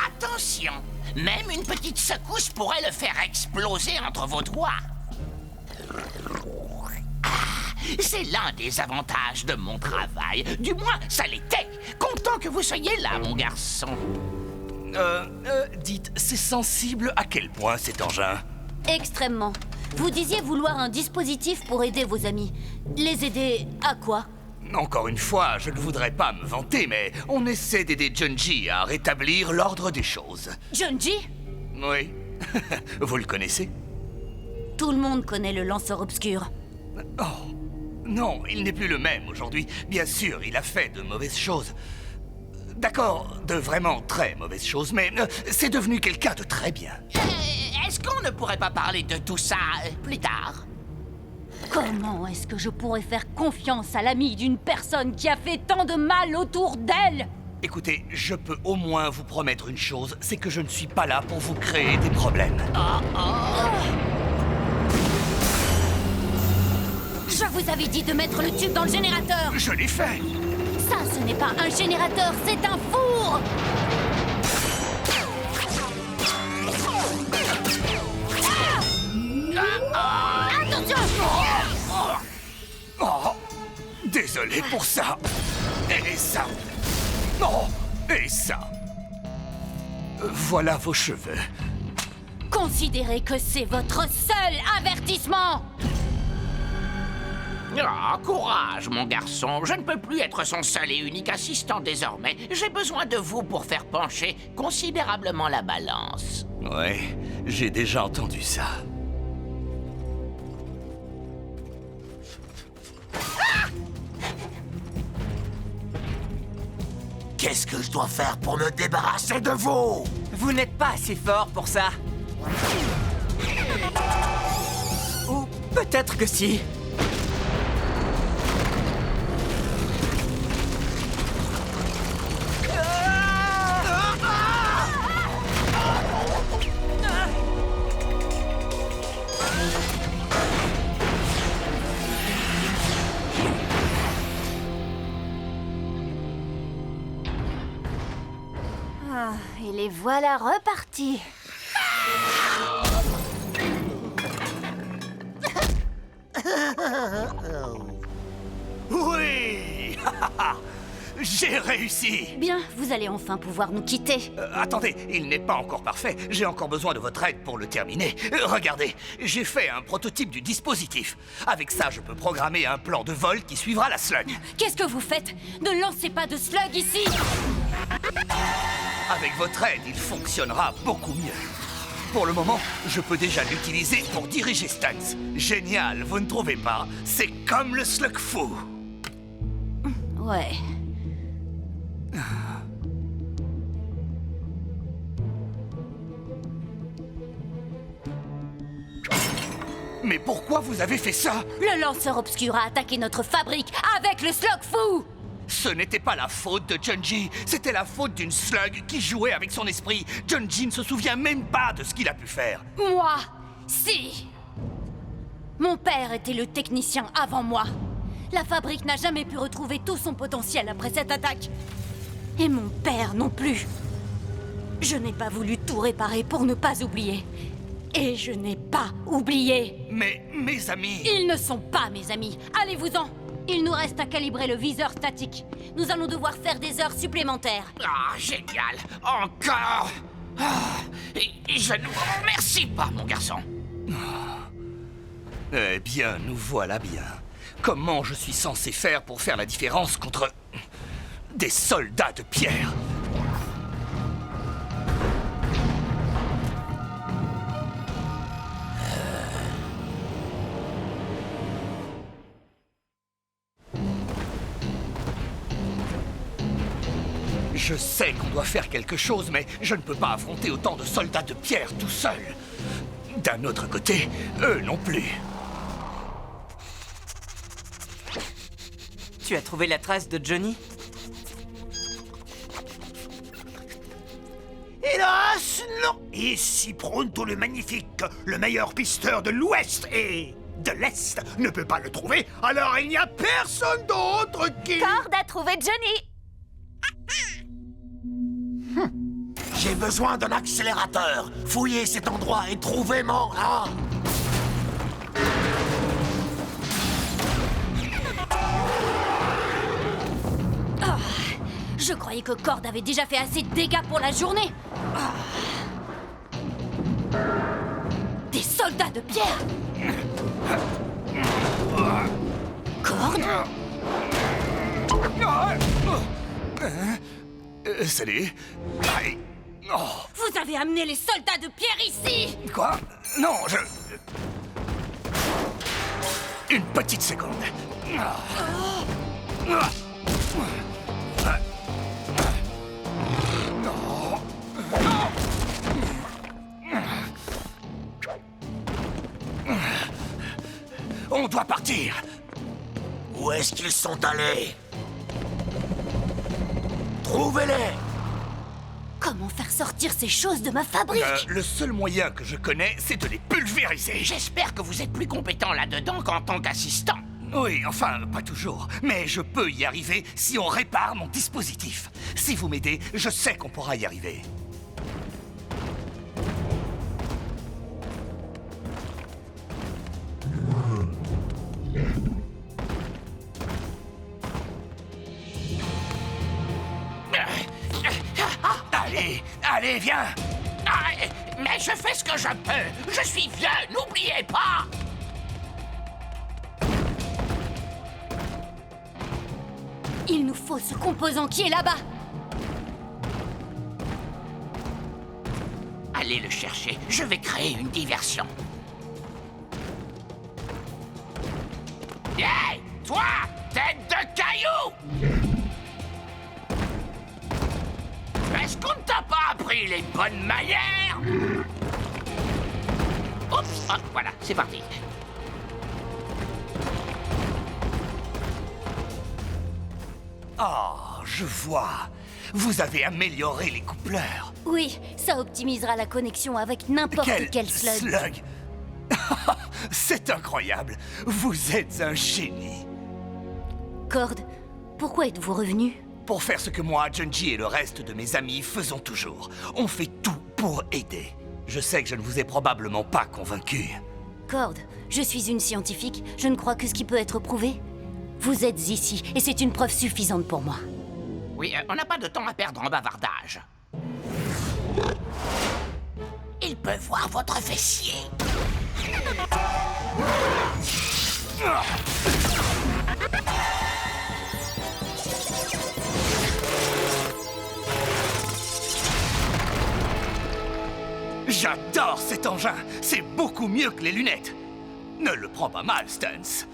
[SPEAKER 9] Attention, même une petite secousse pourrait le faire exploser entre vos doigts. C'est l'un des avantages de mon travail. Du moins, ça l'était. Content que vous soyez là, mon garçon.
[SPEAKER 3] Dites, c'est sensible à quel point cet engin?
[SPEAKER 10] Extrêmement. Vous disiez vouloir un dispositif pour aider vos amis. Les aider à quoi?
[SPEAKER 3] Encore une fois, je ne voudrais pas me vanter, mais on essaie d'aider Junji à rétablir l'ordre des choses.
[SPEAKER 10] Junji?
[SPEAKER 3] Oui. Vous le connaissez?
[SPEAKER 10] Tout le monde connaît le lanceur obscur.
[SPEAKER 3] Oh, non, il n'est plus le même aujourd'hui. Bien sûr, il a fait de mauvaises choses. D'accord, de vraiment très mauvaises choses, mais c'est devenu quelqu'un de très bien.
[SPEAKER 9] Est-ce qu'on ne pourrait pas parler de tout ça plus tard?
[SPEAKER 10] Comment est-ce que je pourrais faire confiance à l'ami d'une personne qui a fait tant de mal autour d'elle?
[SPEAKER 3] Écoutez, je peux au moins vous promettre une chose, c'est que je ne suis pas là pour vous créer des problèmes.
[SPEAKER 10] Je vous avais dit de mettre le tube dans le générateur.
[SPEAKER 3] Je l'ai fait.
[SPEAKER 10] Ça, ce n'est pas un générateur, c'est un four. Attention!
[SPEAKER 3] Oh, désolé pour ça. Et ça. Oh, et ça. Voilà vos cheveux.
[SPEAKER 10] Considérez que c'est votre seul avertissement.
[SPEAKER 9] Ah, courage, mon garçon. Je ne peux plus être son seul et unique assistant désormais. J'ai besoin de vous pour faire pencher considérablement la balance.
[SPEAKER 3] Ouais, j'ai déjà entendu ça.
[SPEAKER 8] Qu'est-ce que je dois faire pour me débarrasser de vous?
[SPEAKER 1] Vous n'êtes pas assez fort pour ça. Ou peut-être que si.
[SPEAKER 5] Et les voilà repartis.
[SPEAKER 3] Oui. J'ai réussi.
[SPEAKER 10] Bien, vous allez enfin pouvoir nous quitter.
[SPEAKER 3] Attendez, il n'est pas encore parfait. J'ai encore besoin de votre aide pour le terminer. Regardez, j'ai fait un prototype du dispositif. Avec ça, je peux programmer un plan de vol qui suivra la slug.
[SPEAKER 10] Qu'est-ce que vous faites? Ne lancez pas de slug ici!
[SPEAKER 3] Avec votre aide, il fonctionnera beaucoup mieux. Pour le moment, je peux déjà l'utiliser pour diriger Stunts. Génial, vous ne trouvez pas? C'est comme le slug fou.
[SPEAKER 10] Ouais.
[SPEAKER 3] Mais pourquoi vous avez fait ça?
[SPEAKER 10] Le lanceur obscur a attaqué notre fabrique avec le slug fou!
[SPEAKER 3] Ce n'était pas la faute de Junji, c'était la faute d'une slug qui jouait avec son esprit. Junji ne se souvient même pas de ce qu'il a pu faire.
[SPEAKER 10] Moi, si! Mon père était le technicien avant moi. La fabrique n'a jamais pu retrouver tout son potentiel après cette attaque. Et mon père non plus. Je n'ai pas voulu tout réparer pour ne pas oublier. Et je n'ai pas oublié.
[SPEAKER 3] Mais mes amis...
[SPEAKER 10] Ils ne sont pas mes amis. Allez-vous-en. Il nous reste à calibrer le viseur statique. Nous allons devoir faire des heures supplémentaires.
[SPEAKER 9] Ah, génial. Encore. Je ne vous remercie pas, mon garçon.
[SPEAKER 3] Eh bien, nous voilà bien. Comment je suis censé faire pour faire la différence contre... des soldats de pierre? Je sais qu'on doit faire quelque chose, mais je ne peux pas affronter autant de soldats de pierre tout seul. D'un autre côté, eux non plus.
[SPEAKER 1] Tu as trouvé la trace de Johnny?
[SPEAKER 4] Hélas, non. Et si Pronto le Magnifique, le meilleur pisteur de l'Ouest et de l'Est, ne peut pas le trouver, alors il n'y a personne d'autre qui...
[SPEAKER 5] Cord a trouvé Johnny.
[SPEAKER 8] J'ai besoin d'un accélérateur. Fouillez cet endroit et trouvez mon... Ah.
[SPEAKER 10] Je croyais que Cord avait déjà fait assez de dégâts pour la journée. Des soldats de pierre. Cord?
[SPEAKER 3] Salut. Aïe. Oh.
[SPEAKER 10] Vous avez amené les soldats de pierre ici!
[SPEAKER 3] Quoi? Non, je... Une petite seconde. On doit partir.
[SPEAKER 9] Où est-ce qu'ils sont allés? Trouvez-les!
[SPEAKER 10] Comment faire sortir ces choses de ma fabrique?
[SPEAKER 3] Le seul moyen que je connais, c'est de les pulvériser.
[SPEAKER 9] J'espère que vous êtes plus compétent là-dedans qu'en tant qu'assistant.
[SPEAKER 3] Oui, enfin, pas toujours. Mais je peux y arriver si on répare mon dispositif. Si vous m'aidez, je sais qu'on pourra y arriver. Allez, allez, viens!
[SPEAKER 9] Ah, mais je fais ce que je peux. Je suis vieux, n'oubliez pas.
[SPEAKER 10] Il nous faut ce composant qui est là-bas.
[SPEAKER 9] Allez le chercher, je vais créer une diversion. Hey, toi, tête de caillou! Est-ce qu'on ne t'a pas appris les bonnes manières? Oups, hop, voilà, c'est parti.
[SPEAKER 3] Oh, je vois. Vous avez amélioré les coupleurs.
[SPEAKER 10] Oui, ça optimisera la connexion avec n'importe quel slug.
[SPEAKER 3] C'est incroyable. Vous êtes un génie.
[SPEAKER 10] Cord, pourquoi êtes-vous revenu?
[SPEAKER 3] Pour faire ce que moi, Junji et le reste de mes amis faisons toujours. On fait tout pour aider. Je sais que je ne vous ai probablement pas convaincu.
[SPEAKER 10] Cord, je suis une scientifique. Je ne crois que ce qui peut être prouvé. Vous êtes ici, et c'est une preuve suffisante pour moi.
[SPEAKER 9] Oui, on n'a pas de temps à perdre en bavardage. Il peut voir votre fessier.
[SPEAKER 3] J'adore cet engin. C'est beaucoup mieux que les lunettes. Ne le prends pas mal, Stunts.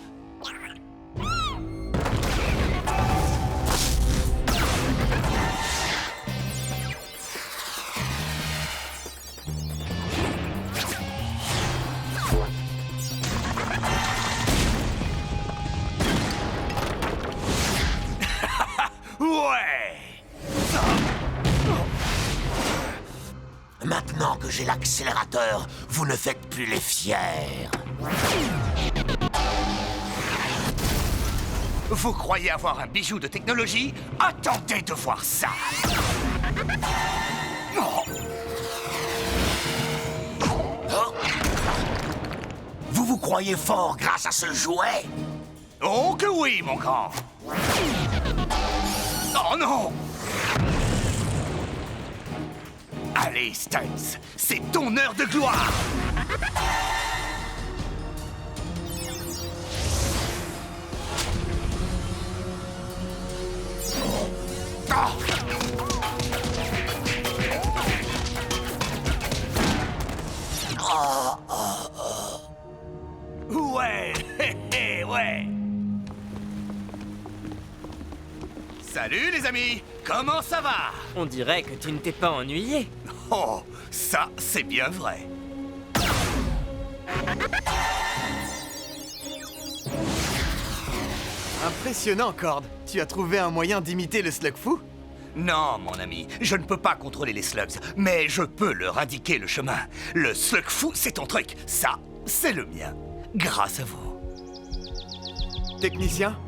[SPEAKER 3] Ouais!
[SPEAKER 9] Maintenant que j'ai l'accélérateur, vous ne faites plus les fiers.
[SPEAKER 3] Vous croyez avoir un bijou de technologie? Attendez de voir ça! Oh.
[SPEAKER 9] Oh. Vous vous croyez fort grâce à ce jouet?
[SPEAKER 3] Oh que oui, mon grand! Oh non! Allez, Stunts, c'est ton heure de gloire! Ouais, ouais. Salut les amis, comment ça va?
[SPEAKER 1] On dirait que tu ne t'es pas ennuyé.
[SPEAKER 3] Oh, ça c'est bien vrai.
[SPEAKER 2] Impressionnant, Cord. Tu as trouvé un moyen d'imiter le slug fou?
[SPEAKER 3] Non, mon ami, je ne peux pas contrôler les slugs, mais je peux leur indiquer le chemin. Le slug fou, c'est ton truc. Ça, c'est le mien. Grâce à vous.
[SPEAKER 2] Technicien?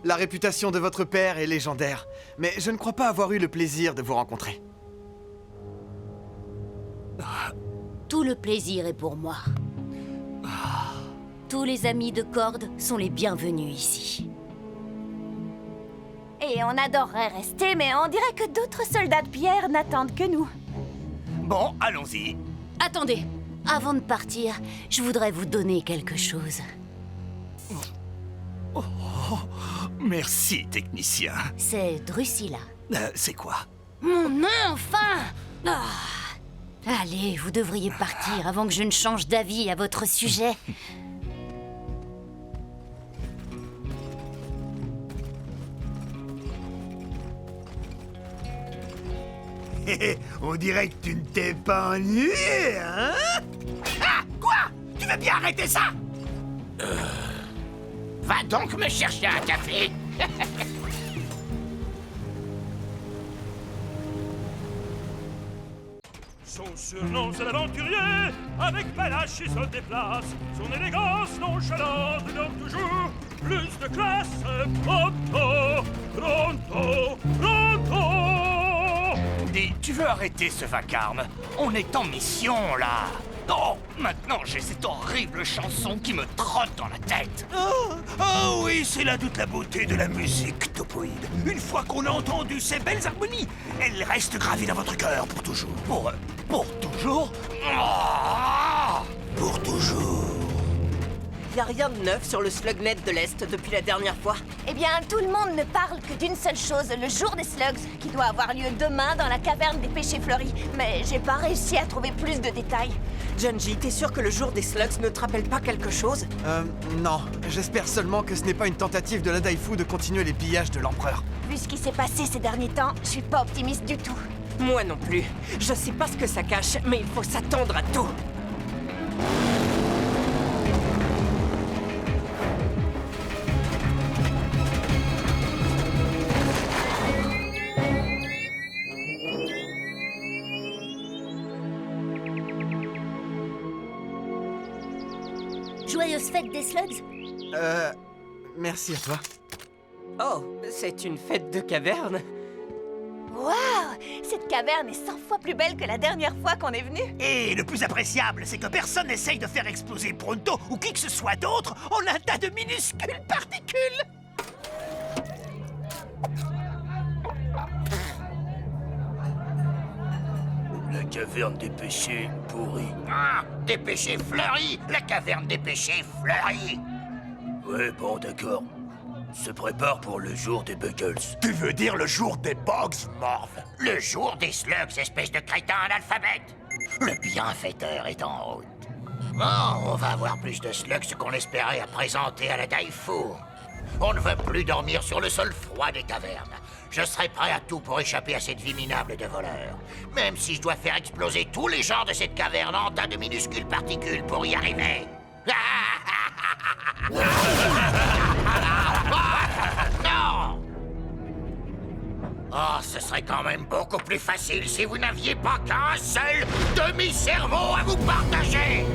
[SPEAKER 2] La réputation de votre père est légendaire, mais je ne crois pas avoir eu le plaisir de vous rencontrer.
[SPEAKER 10] Tout le plaisir est pour moi. Tous les amis de Cord sont les bienvenus ici. Et
[SPEAKER 5] Et on adorerait rester, mais on dirait que d'autres soldats de pierre n'attendent que nous.
[SPEAKER 3] Bon, allons-y.
[SPEAKER 10] Attendez, avant de partir, je voudrais vous donner quelque chose.
[SPEAKER 3] Merci, technicien.
[SPEAKER 10] C'est Drusilla.
[SPEAKER 3] C'est quoi?
[SPEAKER 10] Mon nom, enfin! Ah. Allez, vous devriez partir avant que je ne change d'avis à votre sujet.
[SPEAKER 4] On dirait que tu ne t'es pas ennuyé, hein?
[SPEAKER 9] Ah, quoi? Tu veux bien arrêter ça? Va donc me chercher un café.
[SPEAKER 11] Son surnom c'est l'aventurier, avec panache il se déplace. Son élégance nonchalante donne toujours plus de classe. Pronto, pronto, pronto.
[SPEAKER 3] Dis, tu veux arrêter ce vacarme? On est en mission, là. Oh, maintenant j'ai cette horrible chanson qui me trotte dans la tête.
[SPEAKER 4] Oh oui, c'est là toute la beauté de la musique, Topoïde. Une fois qu'on a entendu ces belles harmonies, elles restent gravées dans votre cœur pour toujours.
[SPEAKER 3] Pour toujours?
[SPEAKER 4] Pour toujours.
[SPEAKER 1] Y a rien de neuf sur le Slugnet de l'Est depuis la dernière fois.
[SPEAKER 5] Eh bien, tout le monde ne parle que d'une seule chose, le jour des slugs, qui doit avoir lieu demain dans la caverne des péchés fleuris. Mais j'ai pas réussi à trouver plus de détails.
[SPEAKER 1] Junji, t'es sûr que le jour des slugs ne te rappelle pas quelque chose?
[SPEAKER 2] Non. J'espère seulement que ce n'est pas une tentative de la Daifu de continuer les pillages de l'empereur.
[SPEAKER 5] Vu ce qui s'est passé ces derniers temps, je suis pas optimiste du tout.
[SPEAKER 1] Moi non plus. Je sais pas ce que ça cache, mais il faut s'attendre à tout.
[SPEAKER 10] Joyeuse fête des slugs.
[SPEAKER 2] Merci à toi.
[SPEAKER 1] Oh, c'est une fête de caverne.
[SPEAKER 5] Waouh! Cette caverne est 100 fois plus belle que la dernière fois qu'on est venu.
[SPEAKER 4] Et le plus appréciable, c'est que personne n'essaye de faire exploser Pronto ou qui que ce soit d'autre en un tas de minuscules particules.
[SPEAKER 3] La caverne des péchés pourris.
[SPEAKER 9] Ah, des péchés fleuris. La caverne des péchés fleuris.
[SPEAKER 3] Ouais, bon, d'accord. Se prépare pour le jour des Buggles.
[SPEAKER 8] Tu veux dire le jour des bugs, Morve?
[SPEAKER 9] Le jour des slugs, espèce de crétin analphabète. Le bienfaiteur est en route. Bon, on va avoir plus de slugs qu'on espérait à présenter à la Daifu. On ne veut plus dormir sur le sol froid des cavernes. Je serai prêt à tout pour échapper à cette vie minable de voleurs. Même si je dois faire exploser tous les gens de cette caverne en tas de minuscules particules pour y arriver. Non! Oh, ce serait quand même beaucoup plus facile si vous n'aviez pas qu'un seul demi-cerveau à vous partager!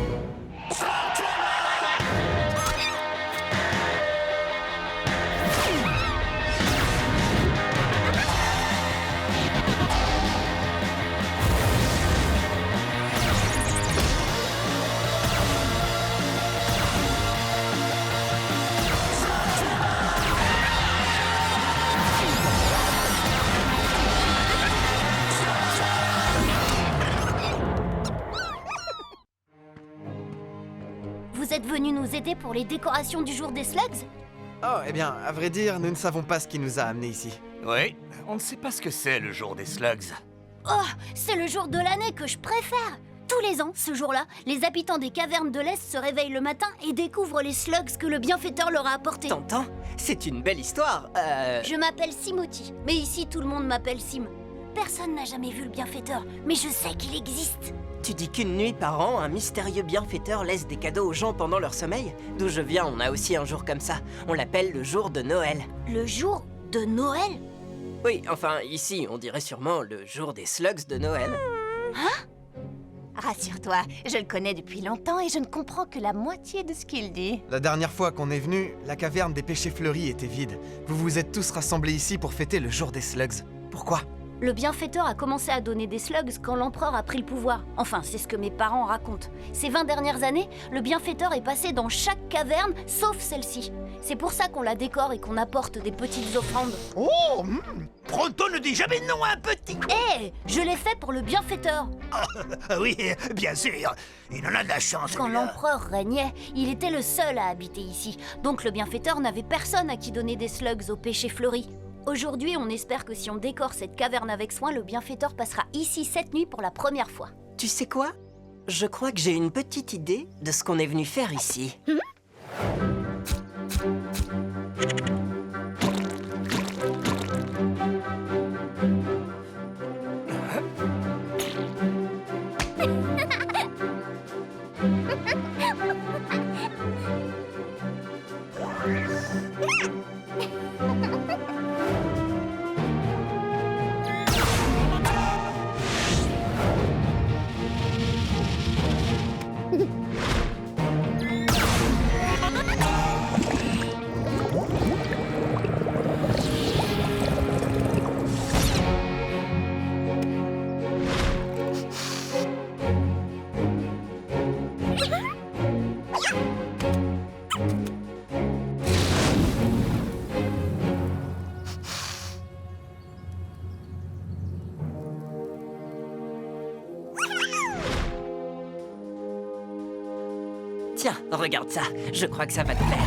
[SPEAKER 10] Vous êtes venu nous aider pour les décorations du jour des slugs?
[SPEAKER 2] Oh, eh bien, à vrai dire, nous ne savons pas ce qui nous a amenés ici.
[SPEAKER 3] Oui, on ne sait pas ce que c'est le jour des slugs.
[SPEAKER 10] Oh, c'est le jour de l'année que je préfère! Tous les ans, ce jour-là, les habitants des cavernes de l'Est se réveillent le matin et découvrent les slugs que le bienfaiteur leur a apportés.
[SPEAKER 1] T'entends? C'est une belle histoire.
[SPEAKER 10] Je m'appelle Simoti, mais ici tout le monde m'appelle Sim. Personne n'a jamais vu le bienfaiteur, mais je sais qu'il existe.
[SPEAKER 1] Tu dis qu'une nuit par an, un mystérieux bienfaiteur laisse des cadeaux aux gens pendant leur sommeil? D'où je viens, on a aussi un jour comme ça. On l'appelle le jour de Noël.
[SPEAKER 10] Le jour de Noël?
[SPEAKER 1] Oui, enfin, ici, on dirait sûrement le jour des slugs de Noël.
[SPEAKER 10] Hein?
[SPEAKER 5] Rassure-toi, je le connais depuis longtemps et je ne comprends que la moitié de ce qu'il dit.
[SPEAKER 2] La dernière fois qu'on est venu, la caverne des péchés fleuris était vide. Vous vous êtes tous rassemblés ici pour fêter le jour des slugs. Pourquoi?
[SPEAKER 10] Le bienfaiteur a commencé à donner des slugs quand l'empereur a pris le pouvoir. Enfin, c'est ce que mes parents racontent. Ces 20 dernières années, le bienfaiteur est passé dans chaque caverne, sauf celle-ci. C'est pour ça qu'on la décore et qu'on apporte des petites offrandes.
[SPEAKER 4] Oh, Pronto ne dit jamais non à un petit.
[SPEAKER 10] Hé, je l'ai fait pour le bienfaiteur.
[SPEAKER 4] Oui, bien sûr. Il en a de la chance.
[SPEAKER 10] Quand
[SPEAKER 4] celui-là.
[SPEAKER 10] l'empereur régnait, il était le seul à habiter ici. Donc le bienfaiteur n'avait personne à qui donner des slugs au péché fleuri. Aujourd'hui, on espère que si on décore cette caverne avec soin, le bienfaiteur passera ici cette nuit pour la première fois.
[SPEAKER 1] Tu sais quoi? Je crois que j'ai une petite idée de ce qu'on est venu faire ici. Tiens, regarde ça. Je crois que ça va te plaire.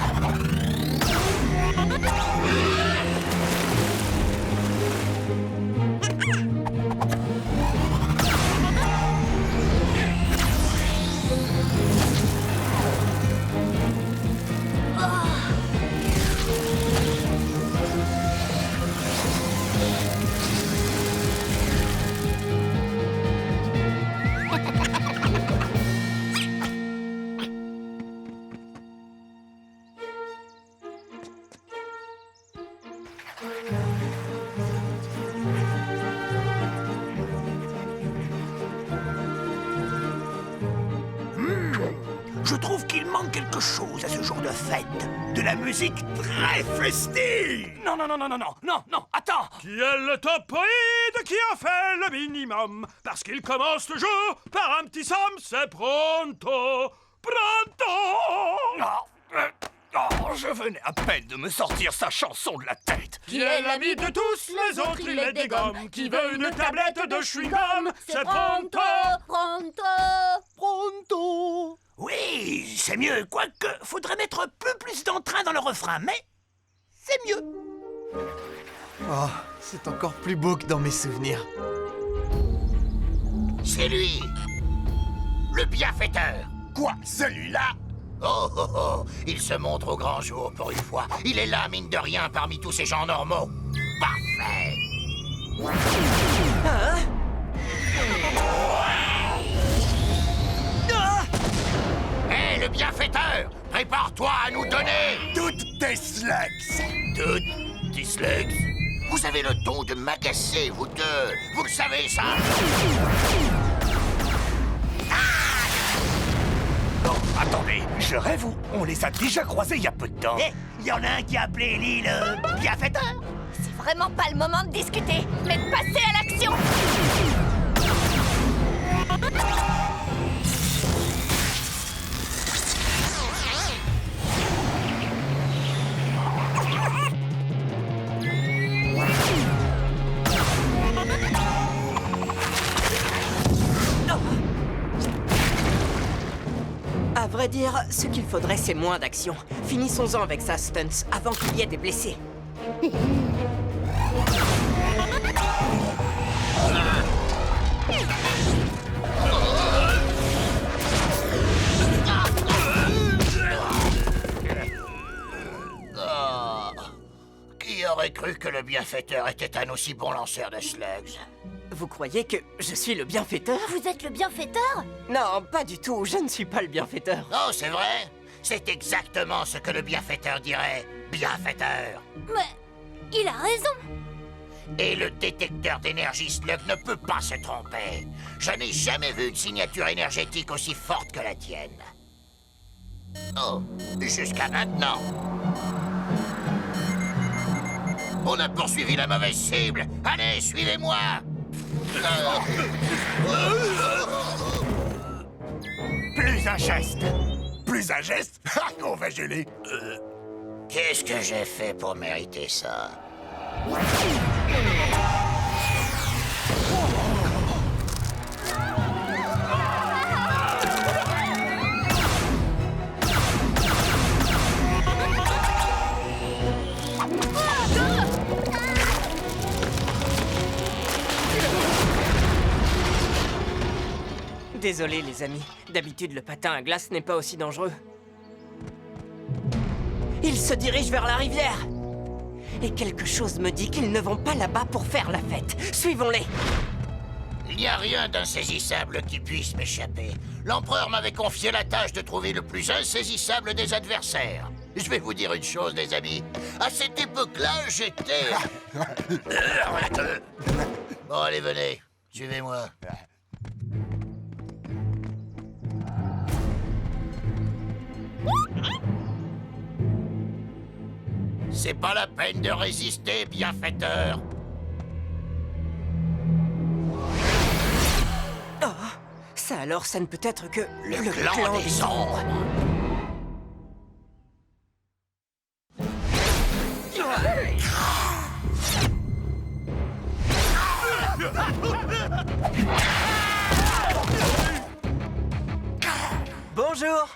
[SPEAKER 4] Je trouve qu'il manque quelque chose à ce jour de fête. De la musique très festive.
[SPEAKER 11] Non, attends! Qui est le topoïde qui a fait le minimum? Parce qu'il commence toujours par un petit somme, c'est pronto!
[SPEAKER 3] Je venais à peine de me sortir sa chanson de la tête.
[SPEAKER 11] Qui est l'ami de tous, les autres il les dégomme. Qui veut une tablette de chewing-gum? C'est pronto!
[SPEAKER 4] Pronto. Oui, c'est mieux. Quoique, faudrait mettre plus d'entrain dans le refrain, mais c'est mieux.
[SPEAKER 2] Oh, c'est encore plus beau que dans mes souvenirs.
[SPEAKER 9] C'est lui, le bienfaiteur.
[SPEAKER 8] Quoi, celui-là?
[SPEAKER 9] Oh, il se montre au grand jour pour une fois. Il est là, mine de rien, parmi tous ces gens normaux. Parfait. Hé, le bienfaiteur, prépare-toi à nous donner
[SPEAKER 8] Toutes tes slugs!
[SPEAKER 9] toutes tes slugs. Vous avez le ton de m'agacer, vous deux. Vous le savez, ça?
[SPEAKER 3] Non, attendez, je rêve ou on les a déjà croisés il y a peu de temps?
[SPEAKER 4] Eh, il y en a un qui a appelé Ellie le bienfaiteur.
[SPEAKER 5] C'est vraiment pas le moment de discuter, mais de passer à l'action.
[SPEAKER 1] À vrai dire, ce qu'il faudrait, c'est moins d'action. Finissons-en avec ça, Stunts, avant qu'il y ait des blessés.
[SPEAKER 9] Qui aurait cru que le bienfaiteur était un aussi bon lanceur de slugs?
[SPEAKER 1] Vous croyez que je suis le bienfaiteur?
[SPEAKER 10] Vous êtes le bienfaiteur?
[SPEAKER 1] Non, pas du tout, je ne suis pas le bienfaiteur.
[SPEAKER 9] Oh, c'est vrai? C'est exactement ce que le bienfaiteur dirait. Bienfaiteur.
[SPEAKER 10] Mais il a raison.
[SPEAKER 9] Et le détecteur d'énergie slug ne peut pas se tromper. Je n'ai jamais vu une signature énergétique aussi forte que la tienne. Oh, jusqu'à maintenant. On a poursuivi la mauvaise cible. Allez, suivez-moi.
[SPEAKER 8] Plus un geste. Plus un geste? Ah, on va geler.
[SPEAKER 9] Qu'est-ce que j'ai fait pour mériter ça?
[SPEAKER 1] Désolé les amis, d'habitude le patin à glace n'est pas aussi dangereux. Ils se dirigent vers la rivière. Et quelque chose me dit qu'ils ne vont pas là-bas pour faire la fête. Suivons-les.
[SPEAKER 9] Il n'y a rien d'insaisissable qui puisse m'échapper. L'empereur m'avait confié la tâche de trouver le plus insaisissable des adversaires. Je vais vous dire une chose, les amis. À cette époque-là, j'étais... Bon, allez, venez. Suivez-moi. C'est pas la peine de résister, bienfaiteur.
[SPEAKER 1] Oh, ça alors, ça ne peut être que
[SPEAKER 9] le clan des ombres.
[SPEAKER 1] Bonjour.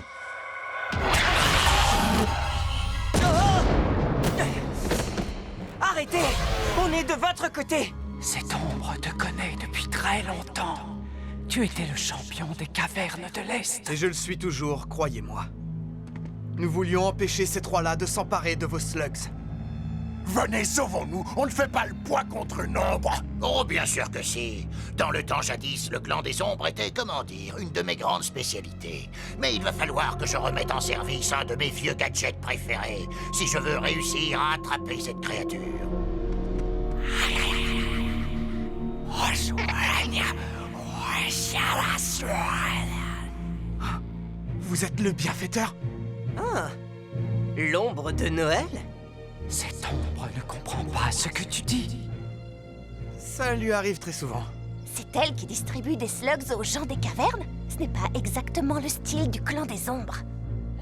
[SPEAKER 1] Arrêtez! On est de votre côté!
[SPEAKER 12] Cette ombre te connaît depuis très longtemps. Tu étais le champion des cavernes de l'Est.
[SPEAKER 2] Et je le suis toujours, croyez-moi. Nous voulions empêcher ces trois-là de s'emparer de vos slugs.
[SPEAKER 8] Venez, sauvons-nous. On ne fait pas le poids contre une ombre.
[SPEAKER 9] Oh, bien sûr que si. Dans le temps jadis, le clan des ombres était, comment dire, une de mes grandes spécialités. Mais il va falloir que je remette en service un de mes vieux gadgets préférés, si je veux réussir à attraper cette créature.
[SPEAKER 2] Vous êtes le bienfaiteur?
[SPEAKER 1] Ah, l'ombre de Noël?
[SPEAKER 12] Cette ombre ne comprend pas ce que tu dis.
[SPEAKER 2] Ça lui arrive très souvent.
[SPEAKER 5] C'est elle qui distribue des slugs aux gens des cavernes? Ce n'est pas exactement le style du clan des ombres.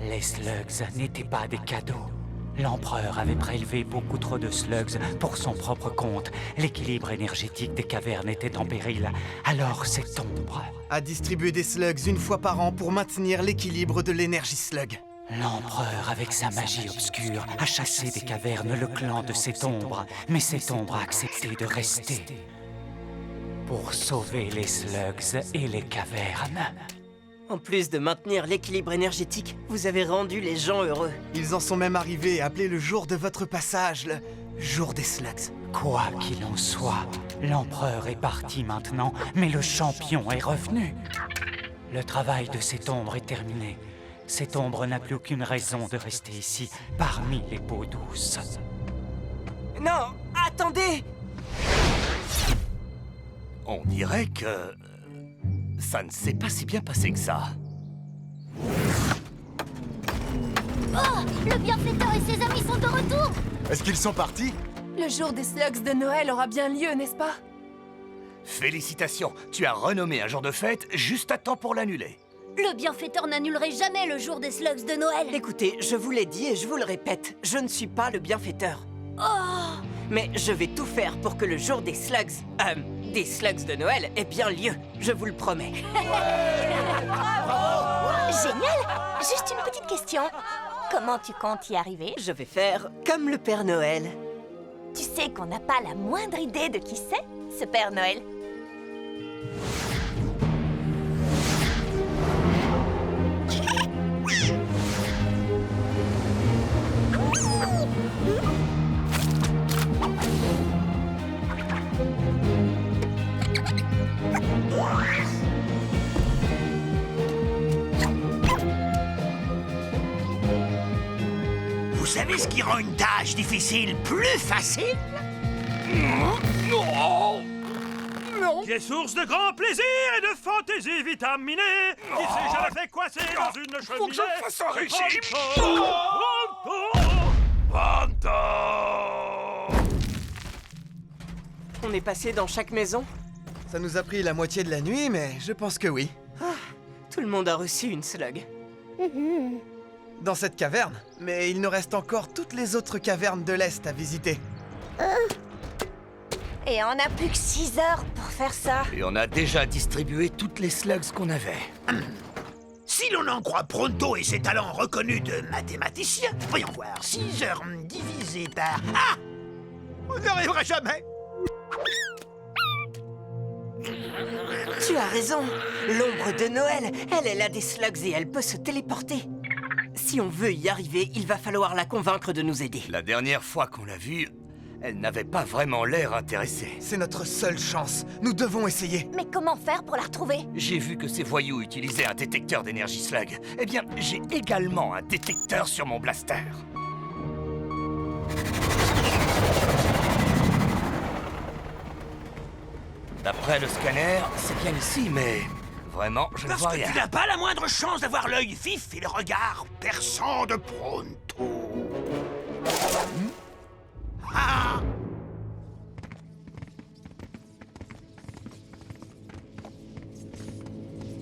[SPEAKER 12] Les slugs n'étaient pas des cadeaux. L'empereur avait prélevé beaucoup trop de slugs pour son propre compte. L'équilibre énergétique des cavernes était en péril. Alors cette ombre
[SPEAKER 2] a distribué des slugs une fois par an pour maintenir l'équilibre de l'énergie slug.
[SPEAKER 12] L'empereur, avec sa magie obscure, a chassé des cavernes le clan de cette ombre. Mais cette ombre a accepté de rester pour sauver les slugs et les cavernes.
[SPEAKER 1] En plus de maintenir l'équilibre énergétique, vous avez rendu les gens heureux.
[SPEAKER 2] Ils en sont même arrivés à appeler le jour de votre passage le jour des slugs.
[SPEAKER 12] Quoi qu'il en soit, l'empereur est parti maintenant, mais le champion est revenu. Le travail de cette ombre est terminé. Cette ombre n'a plus aucune raison de rester ici, parmi les peaux douces.
[SPEAKER 1] Non, attendez!
[SPEAKER 3] On dirait que... ça ne s'est pas si bien passé que ça.
[SPEAKER 10] Oh! Le bienfaiteur et ses amis sont de retour!
[SPEAKER 13] Est-ce qu'ils sont partis?
[SPEAKER 14] Le jour des slugs de Noël aura bien lieu, n'est-ce pas?
[SPEAKER 3] Félicitations, tu as renommé un jour de fête juste à temps pour l'annuler.
[SPEAKER 10] Le bienfaiteur n'annulerait jamais le jour des slugs de Noël.
[SPEAKER 1] Écoutez, je vous l'ai dit et je vous le répète, je ne suis pas le bienfaiteur.
[SPEAKER 10] Oh!
[SPEAKER 1] Mais je vais tout faire pour que le jour des slugs de Noël ait bien lieu, je vous le promets.
[SPEAKER 5] Génial! Juste une petite question. Comment tu comptes y arriver?
[SPEAKER 1] Je vais faire comme le Père Noël.
[SPEAKER 5] Tu sais qu'on n'a pas la moindre idée de qui c'est, ce Père Noël.
[SPEAKER 9] Vous savez ce qui rend une tâche difficile plus facile?
[SPEAKER 11] Qui est source de grand plaisir et de fantaisie vitaminée. Qui s'est jamais fait coincer dans une cheminée.
[SPEAKER 8] Faut que je fasse un régime.
[SPEAKER 11] Pronto!
[SPEAKER 1] On est passé dans chaque maison?
[SPEAKER 2] Ça nous a pris la moitié de la nuit, mais je pense que oui.
[SPEAKER 1] Tout le monde a reçu une slug.
[SPEAKER 2] Dans cette caverne, mais il nous reste encore toutes les autres cavernes de l'Est à visiter.
[SPEAKER 5] Et on n'a plus que 6 heures pour faire ça.
[SPEAKER 3] Et on a déjà distribué toutes les slugs qu'on avait.
[SPEAKER 4] Si l'on en croit Pronto et ses talents reconnus de mathématicien, voyons voir, 6 heures divisé par... Ah! On n'y arrivera jamais.
[SPEAKER 1] Tu as raison. L'ombre de Noël, elle a des slugs et elle peut se téléporter. Si on veut y arriver, il va falloir la convaincre de nous aider.
[SPEAKER 3] La dernière fois qu'on l'a vue, elle n'avait pas vraiment l'air intéressée.
[SPEAKER 2] C'est notre seule chance. Nous devons essayer.
[SPEAKER 5] Mais comment faire pour la retrouver?
[SPEAKER 3] J'ai vu que ces voyous utilisaient un détecteur d'énergie slug. Eh bien, j'ai également un détecteur sur mon blaster. D'après le scanner, c'est bien ici, mais... Vraiment, je ne vois
[SPEAKER 4] Parce que
[SPEAKER 3] rien.
[SPEAKER 4] tu n'as pas la moindre chance d'avoir l'œil vif et le regard perçant de Pronto. Ah!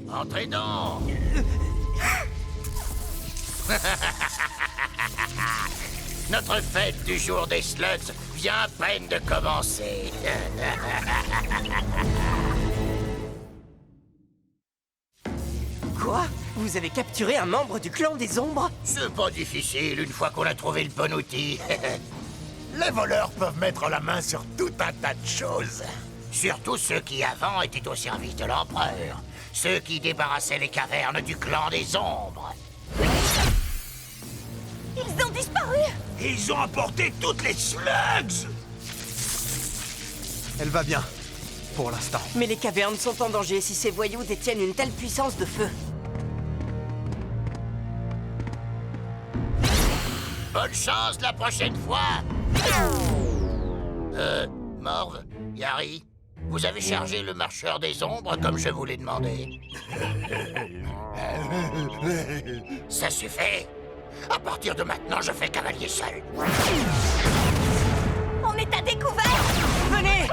[SPEAKER 9] Entrez donc. Notre fête du jour des slugs vient à peine de commencer.
[SPEAKER 1] Quoi? Vous avez capturé un membre du clan des ombres?
[SPEAKER 9] C'est pas difficile une fois qu'on a trouvé le bon outil. Les voleurs peuvent mettre la main sur tout un tas de choses. Surtout ceux qui avant étaient au service de l'empereur. Ceux qui débarrassaient les cavernes du clan des ombres.
[SPEAKER 5] Ils ont disparu!
[SPEAKER 4] Ils ont emporté toutes les slugs!
[SPEAKER 2] Elle va bien. Pour l'instant.
[SPEAKER 1] Mais les cavernes sont en danger si ces voyous détiennent une telle puissance de feu.
[SPEAKER 9] Bonne chance la prochaine fois. Morve, Yari, vous avez chargé le marcheur des ombres comme je vous l'ai demandé. Ça suffit. À partir de maintenant, je fais cavalier seul.
[SPEAKER 5] On est à découvert!
[SPEAKER 1] Venez!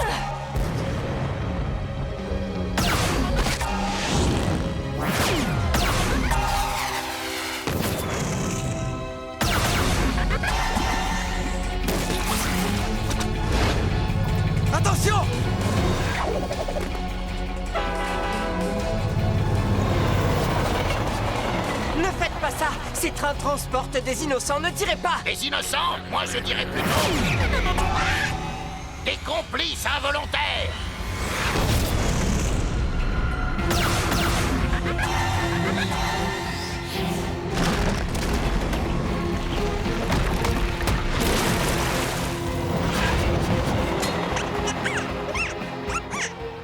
[SPEAKER 2] Attention!
[SPEAKER 1] Ne faites pas ça! Ces trains transportent des innocents, ne tirez pas!
[SPEAKER 9] Des innocents? Moi, je dirais plutôt... des complices involontaires.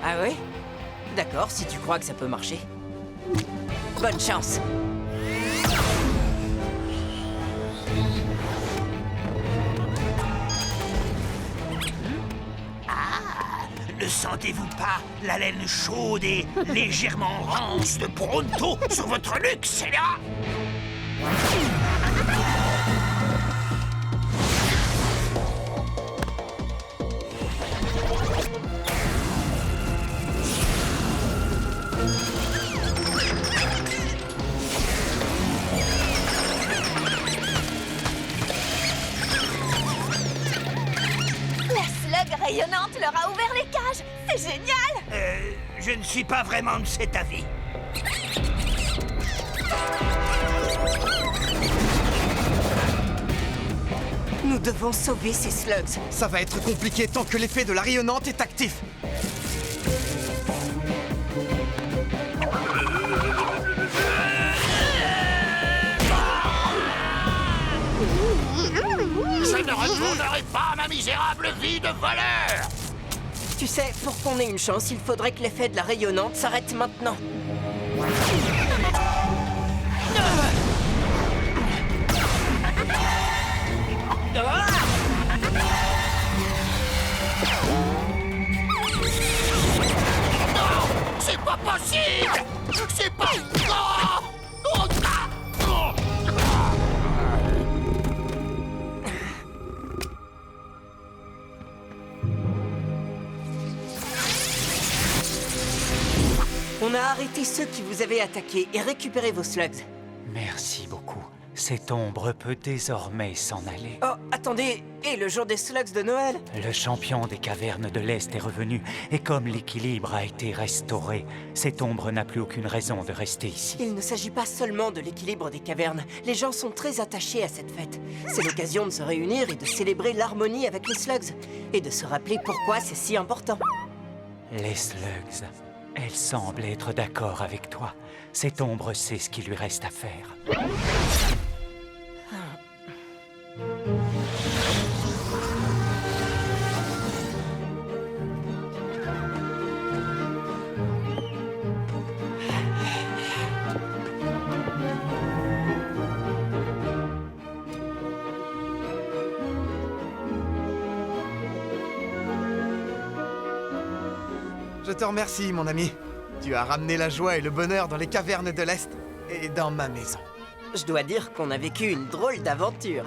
[SPEAKER 1] Ah oui? D'accord, si tu crois que ça peut marcher. Bonne chance!
[SPEAKER 4] Ne sentez-vous pas la laine chaude et légèrement rance de Pronto sur votre nuque, c'est là?
[SPEAKER 5] La slug rayonnante leur a ouvert les cages! C'est génial!
[SPEAKER 4] Je ne suis pas vraiment de cet avis.
[SPEAKER 1] Nous devons sauver ces slugs.
[SPEAKER 2] Ça va être compliqué tant que l'effet de la rayonnante est actif.
[SPEAKER 9] Je ne retournerai pas à ma misérable vie de voleur.
[SPEAKER 1] Tu sais, pour qu'on ait une chance, il faudrait que l'effet de la rayonnante s'arrête maintenant.
[SPEAKER 9] C'est pas possible. C'est pas... Oh, oh, ah, oh.
[SPEAKER 1] On a arrêté ceux qui vous avaient attaqué et récupéré vos slugs.
[SPEAKER 12] Merci beaucoup. Cette ombre peut désormais s'en aller.
[SPEAKER 1] Oh, attendez, et le jour des slugs de Noël?
[SPEAKER 12] Le champion des cavernes de l'Est est revenu, et comme l'équilibre a été restauré, cette ombre n'a plus aucune raison de rester ici.
[SPEAKER 1] Il ne s'agit pas seulement de l'équilibre des cavernes. Les gens sont très attachés à cette fête. C'est l'occasion de se réunir et de célébrer l'harmonie avec les slugs. Et de se rappeler pourquoi c'est si important.
[SPEAKER 12] Les slugs, elle semble être d'accord avec toi. Cette ombre sait ce qu'il lui reste à faire.
[SPEAKER 2] Je te remercie, mon ami. Tu as ramené la joie et le bonheur dans les cavernes de l'Est et dans ma maison.
[SPEAKER 1] Je dois dire qu'on a vécu une drôle d'aventure.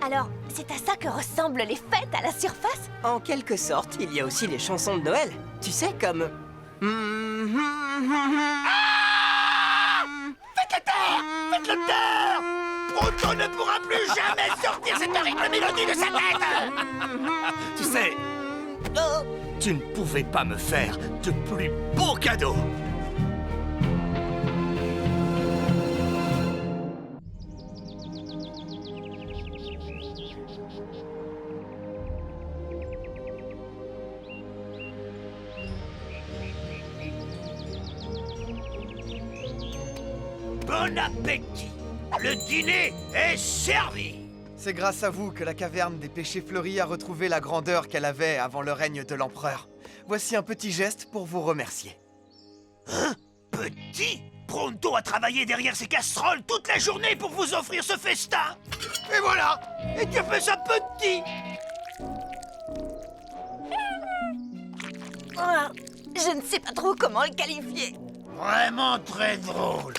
[SPEAKER 5] Alors, c'est à ça que ressemblent les fêtes à la surface?
[SPEAKER 1] En quelque sorte, il y a aussi les chansons de Noël. Tu sais, comme...
[SPEAKER 9] Faites-le taire! Faites-le taire! Proto ne pourra plus jamais sortir cette horrible mélodie de sa tête!
[SPEAKER 3] Tu sais, tu ne pouvais pas me faire de plus beaux cadeaux.
[SPEAKER 9] Bon appétit! Le dîner est servi!
[SPEAKER 2] C'est grâce à vous que la caverne des péchés fleuris a retrouvé la grandeur qu'elle avait avant le règne de l'empereur. Voici un petit geste pour vous remercier.
[SPEAKER 4] Hein? Petit? Pronto a travaillé derrière ses casseroles toute la journée pour vous offrir ce festin! Et voilà! Et tu as fait ça petit!
[SPEAKER 5] Ah, je ne sais pas trop comment le qualifier.
[SPEAKER 9] Vraiment très drôle!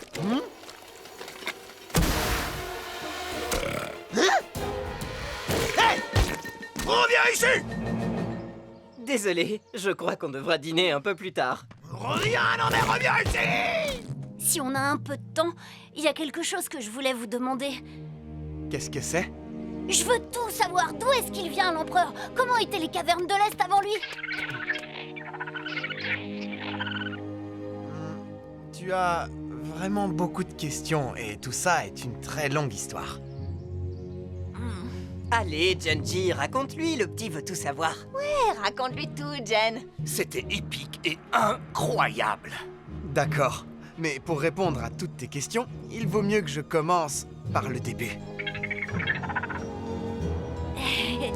[SPEAKER 4] Hey! Reviens ici!
[SPEAKER 1] Désolé, je crois qu'on devra dîner un peu plus tard.
[SPEAKER 4] Reviens, non mais reviens ici!
[SPEAKER 10] Si on a un peu de temps, il y a quelque chose que je voulais vous demander.
[SPEAKER 2] Qu'est-ce que c'est?
[SPEAKER 10] Je veux tout savoir. D'où est-ce qu'il vient, l'empereur? Comment étaient les cavernes de l'Est avant lui?
[SPEAKER 2] Tu as vraiment beaucoup de questions et tout ça est une très longue histoire.
[SPEAKER 1] Allez, Genji, raconte-lui, le petit veut tout savoir.
[SPEAKER 5] Ouais, raconte-lui tout, Jen.
[SPEAKER 3] C'était épique et incroyable.
[SPEAKER 2] D'accord, mais pour répondre à toutes tes questions, il vaut mieux que je commence par le début.
[SPEAKER 4] Allez,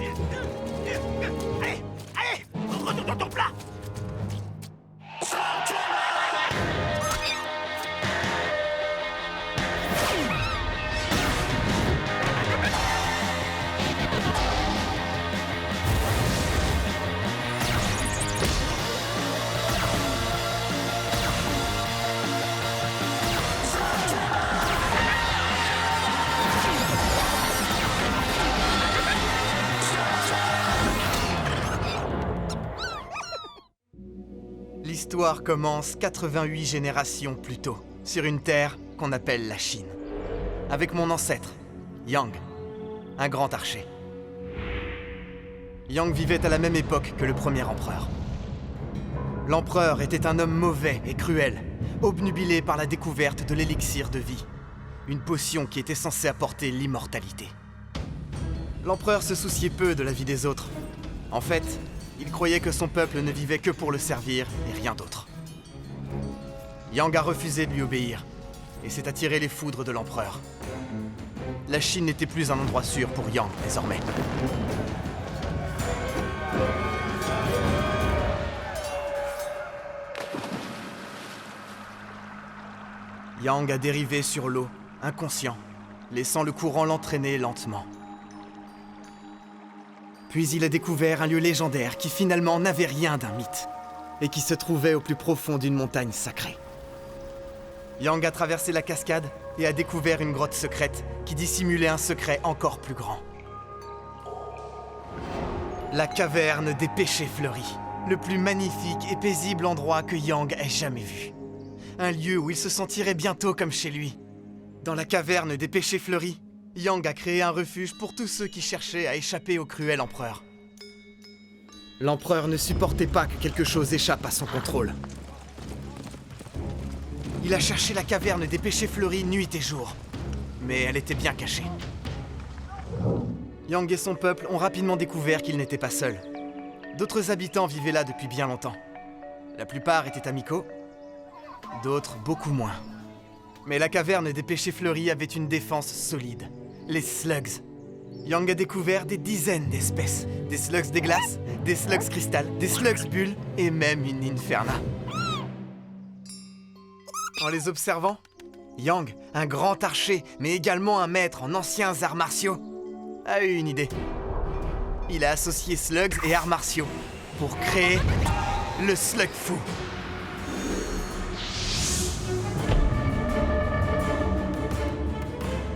[SPEAKER 4] retourne dans ton plat!
[SPEAKER 2] L'histoire commence 88 générations plus tôt, sur une terre qu'on appelle la Chine. Avec mon ancêtre, Yang, un grand archer. Yang vivait à la même époque que le premier empereur. L'empereur était un homme mauvais et cruel, obnubilé par la découverte de l'élixir de vie, une potion qui était censée apporter l'immortalité. L'empereur se souciait peu de la vie des autres. En fait, il croyait que son peuple ne vivait que pour le servir et rien d'autre. Yang a refusé de lui obéir et s'est attiré les foudres de l'empereur. La Chine n'était plus un endroit sûr pour Yang désormais. Yang a dérivé sur l'eau, inconscient, laissant le courant l'entraîner lentement. Puis il a découvert un lieu légendaire qui finalement n'avait rien d'un mythe, et qui se trouvait au plus profond d'une montagne sacrée. Yang a traversé la cascade et a découvert une grotte secrète qui dissimulait un secret encore plus grand. La caverne des péchés fleuris. Le plus magnifique et paisible endroit que Yang ait jamais vu. Un lieu où il se sentirait bientôt comme chez lui. Dans la caverne des péchés fleuris, Yang a créé un refuge pour tous ceux qui cherchaient à échapper au cruel empereur. L'empereur ne supportait pas que quelque chose échappe à son contrôle. Il a cherché la caverne des péchés fleuris nuit et jour, mais elle était bien cachée. Yang et son peuple ont rapidement découvert qu'ils n'étaient pas seuls. D'autres habitants vivaient là depuis bien longtemps. La plupart étaient amicaux, d'autres beaucoup moins. Mais la caverne des péchés fleuris avait une défense solide. Les slugs. Yang a découvert des dizaines d'espèces. Des slugs des glaces, des slugs cristal, des slugs bulles et même une inferna. En les observant, Yang, un grand archer, mais également un maître en anciens arts martiaux, a eu une idée. Il a associé slugs et arts martiaux pour créer le slug fou.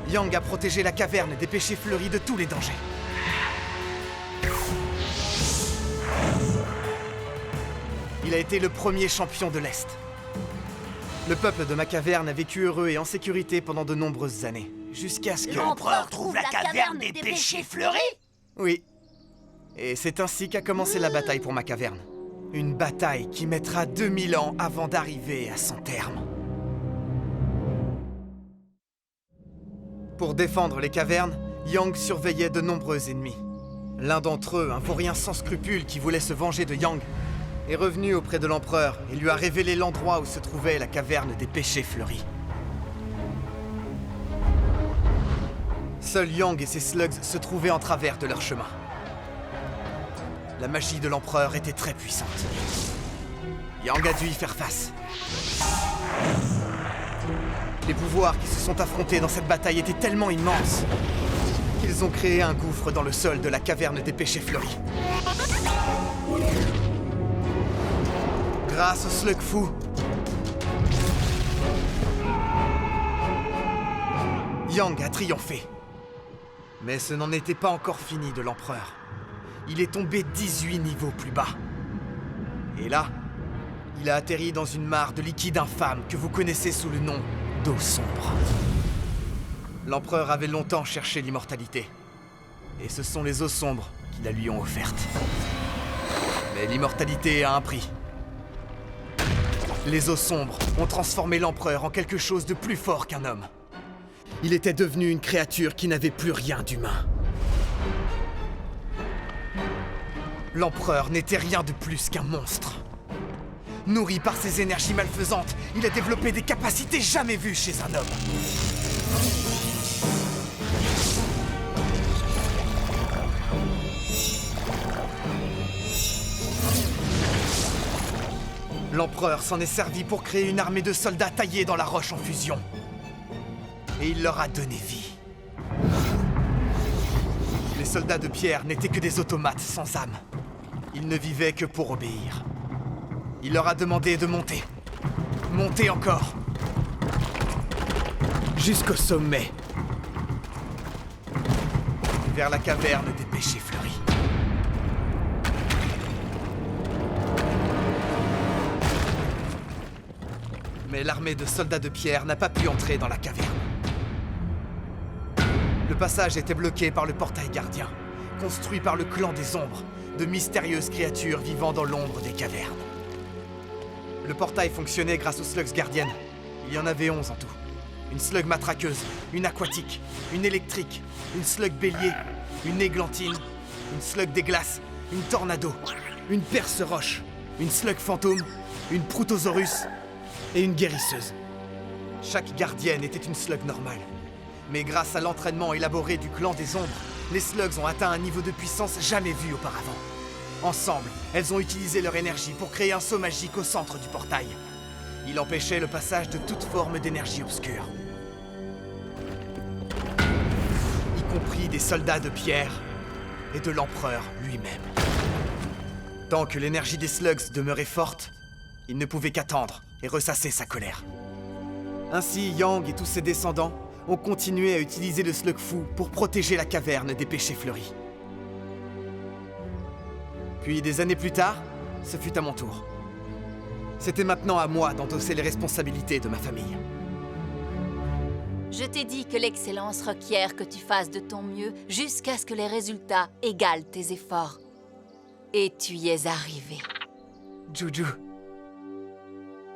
[SPEAKER 2] Yang a protégé la caverne des péchés fleuris de tous les dangers. Il a été le premier champion de l'Est. Le peuple de ma caverne a vécu heureux et en sécurité pendant de nombreuses années, jusqu'à ce que...
[SPEAKER 9] L'empereur trouve la caverne des péchés fleuris?
[SPEAKER 2] Oui. Et c'est ainsi qu'a commencé la bataille pour ma caverne. Une bataille qui mettra 2000 ans avant d'arriver à son terme. Pour défendre les cavernes, Yang surveillait de nombreux ennemis. L'un d'entre eux, un vaurien sans scrupules qui voulait se venger de Yang, est revenu auprès de l'empereur et lui a révélé l'endroit où se trouvait la caverne des péchés fleuris. Seul Yang et ses slugs se trouvaient en travers de leur chemin. La magie de l'empereur était très puissante. Yang a dû y faire face. Les pouvoirs qui se sont affrontés dans cette bataille étaient tellement immenses qu'ils ont créé un gouffre dans le sol de la caverne des péchés fleuris. Grâce au slug fou, Yang a triomphé. Mais ce n'en était pas encore fini de l'empereur. Il est tombé 18 niveaux plus bas. Et là, il a atterri dans une mare de liquide infâme que vous connaissez sous le nom d'eau sombre. L'empereur avait longtemps cherché l'immortalité. Et ce sont les eaux sombres qui la lui ont offerte. Mais l'immortalité a un prix. Les eaux sombres ont transformé l'empereur en quelque chose de plus fort qu'un homme. Il était devenu une créature qui n'avait plus rien d'humain. L'empereur n'était rien de plus qu'un monstre. Nourri par ses énergies malfaisantes, il a développé des capacités jamais vues chez un homme. L'empereur s'en est servi pour créer une armée de soldats taillés dans la roche en fusion. Et il leur a donné vie. Les soldats de pierre n'étaient que des automates sans âme. Ils ne vivaient que pour obéir. Il leur a demandé de monter. Monter encore. Jusqu'au sommet. Vers la caverne des péchés fleuris. Mais l'armée de soldats de pierre n'a pas pu entrer dans la caverne. Le passage était bloqué par le portail gardien, construit par le clan des ombres, de mystérieuses créatures vivant dans l'ombre des cavernes. Le portail fonctionnait grâce aux slugs gardiennes. Il y en avait 11 en tout. Une slug matraqueuse, une aquatique, une électrique, une slug bélier, une églantine, une slug des glaces, une tornado, une perce-roche, une slug fantôme, une proutosaurus et une guérisseuse. Chaque gardienne était une slug normale. Mais grâce à l'entraînement élaboré du clan des ombres, les slugs ont atteint un niveau de puissance jamais vu auparavant. Ensemble, elles ont utilisé leur énergie pour créer un saut magique au centre du portail. Il empêchait le passage de toute forme d'énergie obscure. Y compris des soldats de pierre et de l'empereur lui-même. Tant que l'énergie des slugs demeurait forte, il ne pouvait qu'attendre et ressasser sa colère. Ainsi, Yang et tous ses descendants ont continué à utiliser le slug fou pour protéger la caverne des péchés fleuris. Puis des années plus tard, ce fut à mon tour. C'était maintenant à moi d'endosser les responsabilités de ma famille.
[SPEAKER 10] Je t'ai dit que l'excellence requiert que tu fasses de ton mieux jusqu'à ce que les résultats égalent tes efforts. Et tu y es arrivé.
[SPEAKER 2] Juju.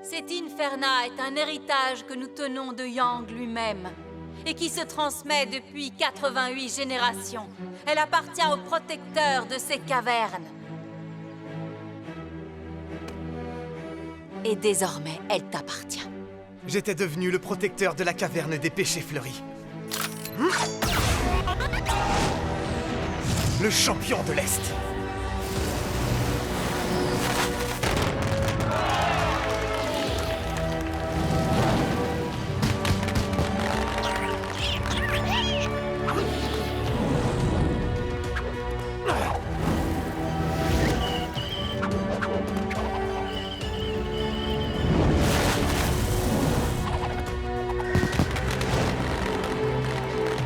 [SPEAKER 10] Cette Inferna est un héritage que nous tenons de Yang lui-même et qui se transmet depuis 88 générations. Elle appartient au protecteur de ces cavernes. Et désormais, elle t'appartient.
[SPEAKER 2] J'étais devenu le protecteur de la caverne des péchés fleuris. Le champion de l'Est.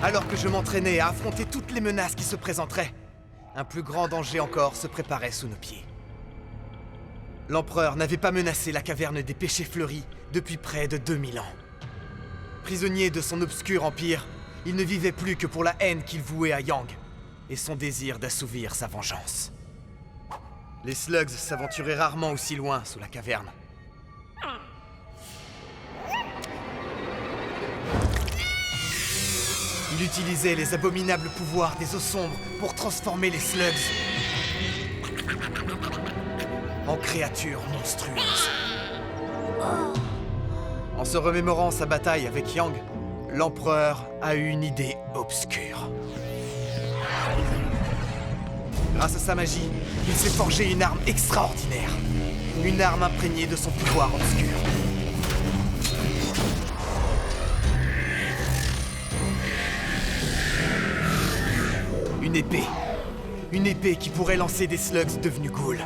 [SPEAKER 2] Alors que je m'entraînais à affronter toutes les menaces qui se présenteraient, un plus grand danger encore se préparait sous nos pieds. L'empereur n'avait pas menacé la caverne des péchés fleuris depuis près de 2000 ans. Prisonnier de son obscur empire, il ne vivait plus que pour la haine qu'il vouait à Yang et son désir d'assouvir sa vengeance. Les slugs s'aventuraient rarement aussi loin sous la caverne. Il utilisait les abominables pouvoirs des eaux sombres pour transformer les slugs en créatures monstrueuses. En se remémorant sa bataille avec Yang, l'empereur a eu une idée obscure. Grâce à sa magie, il s'est forgé une arme extraordinaire. Une arme imprégnée de son pouvoir obscur. Une épée. Une épée qui pourrait lancer des slugs devenus ghouls.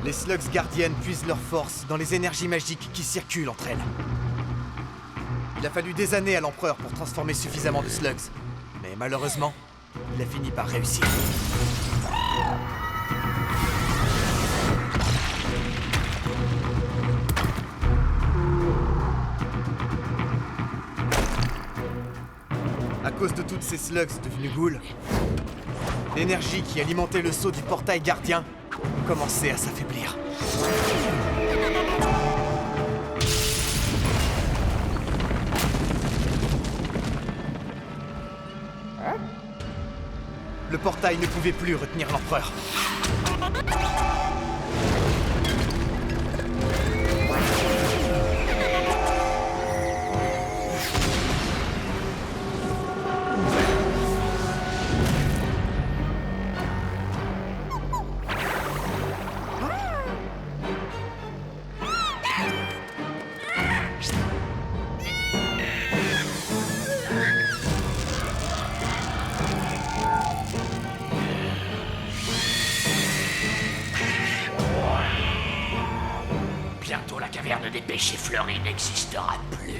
[SPEAKER 2] Les slugs gardiennes puisent leur force dans les énergies magiques qui circulent entre elles. Il a fallu des années à l'empereur pour transformer suffisamment de slugs. Mais malheureusement, il a fini par réussir. À cause de toutes ces slugs devenus ghouls, l'énergie qui alimentait le sceau du portail gardien commençait à s'affaiblir. Le portail ne pouvait plus retenir l'empereur.
[SPEAKER 9] Bientôt la caverne des péchés fleuris n'existera plus.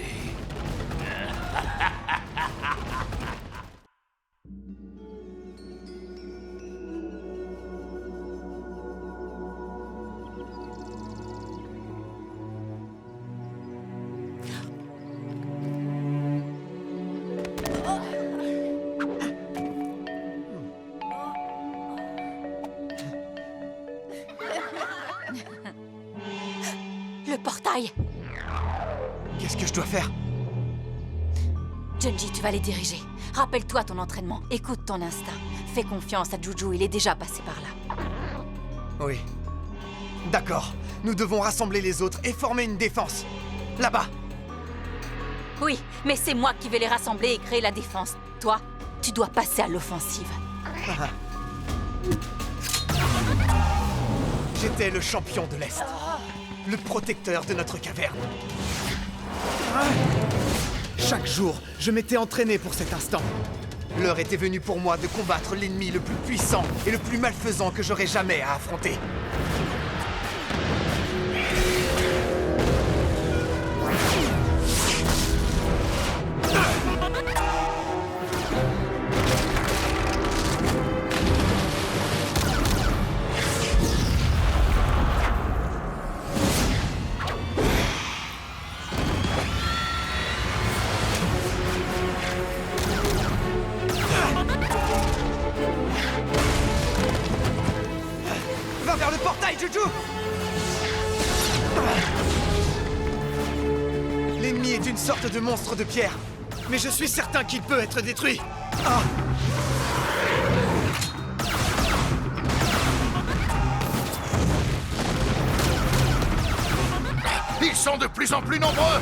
[SPEAKER 10] Le portail!
[SPEAKER 2] Qu'est-ce que je dois faire?
[SPEAKER 10] Junji, tu vas les diriger. Rappelle-toi ton entraînement. Écoute ton instinct. Fais confiance à Juju, il est déjà passé par là.
[SPEAKER 2] Oui. D'accord. Nous devons rassembler les autres et former une défense. Là-bas.
[SPEAKER 10] Oui, mais c'est moi qui vais les rassembler et créer la défense. Toi, tu dois passer à l'offensive.
[SPEAKER 2] J'étais le champion de l'Est. Le protecteur de notre caverne. Chaque jour, je m'étais entraîné pour cet instant. L'heure était venue pour moi de combattre l'ennemi le plus puissant et le plus malfaisant que j'aurais jamais à affronter. Va vers le portail, Juju! L'ennemi est une sorte de monstre de pierre, mais je suis certain qu'il peut être détruit. Ah!
[SPEAKER 8] Ils sont de plus en plus nombreux!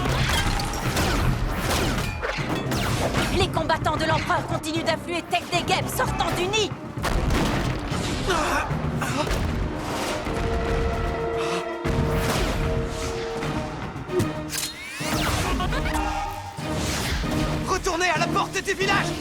[SPEAKER 10] Les combattants de l'Empereur continuent d'affluer tels des guêpes sortant du nid.
[SPEAKER 2] Retournez à la porte des villages!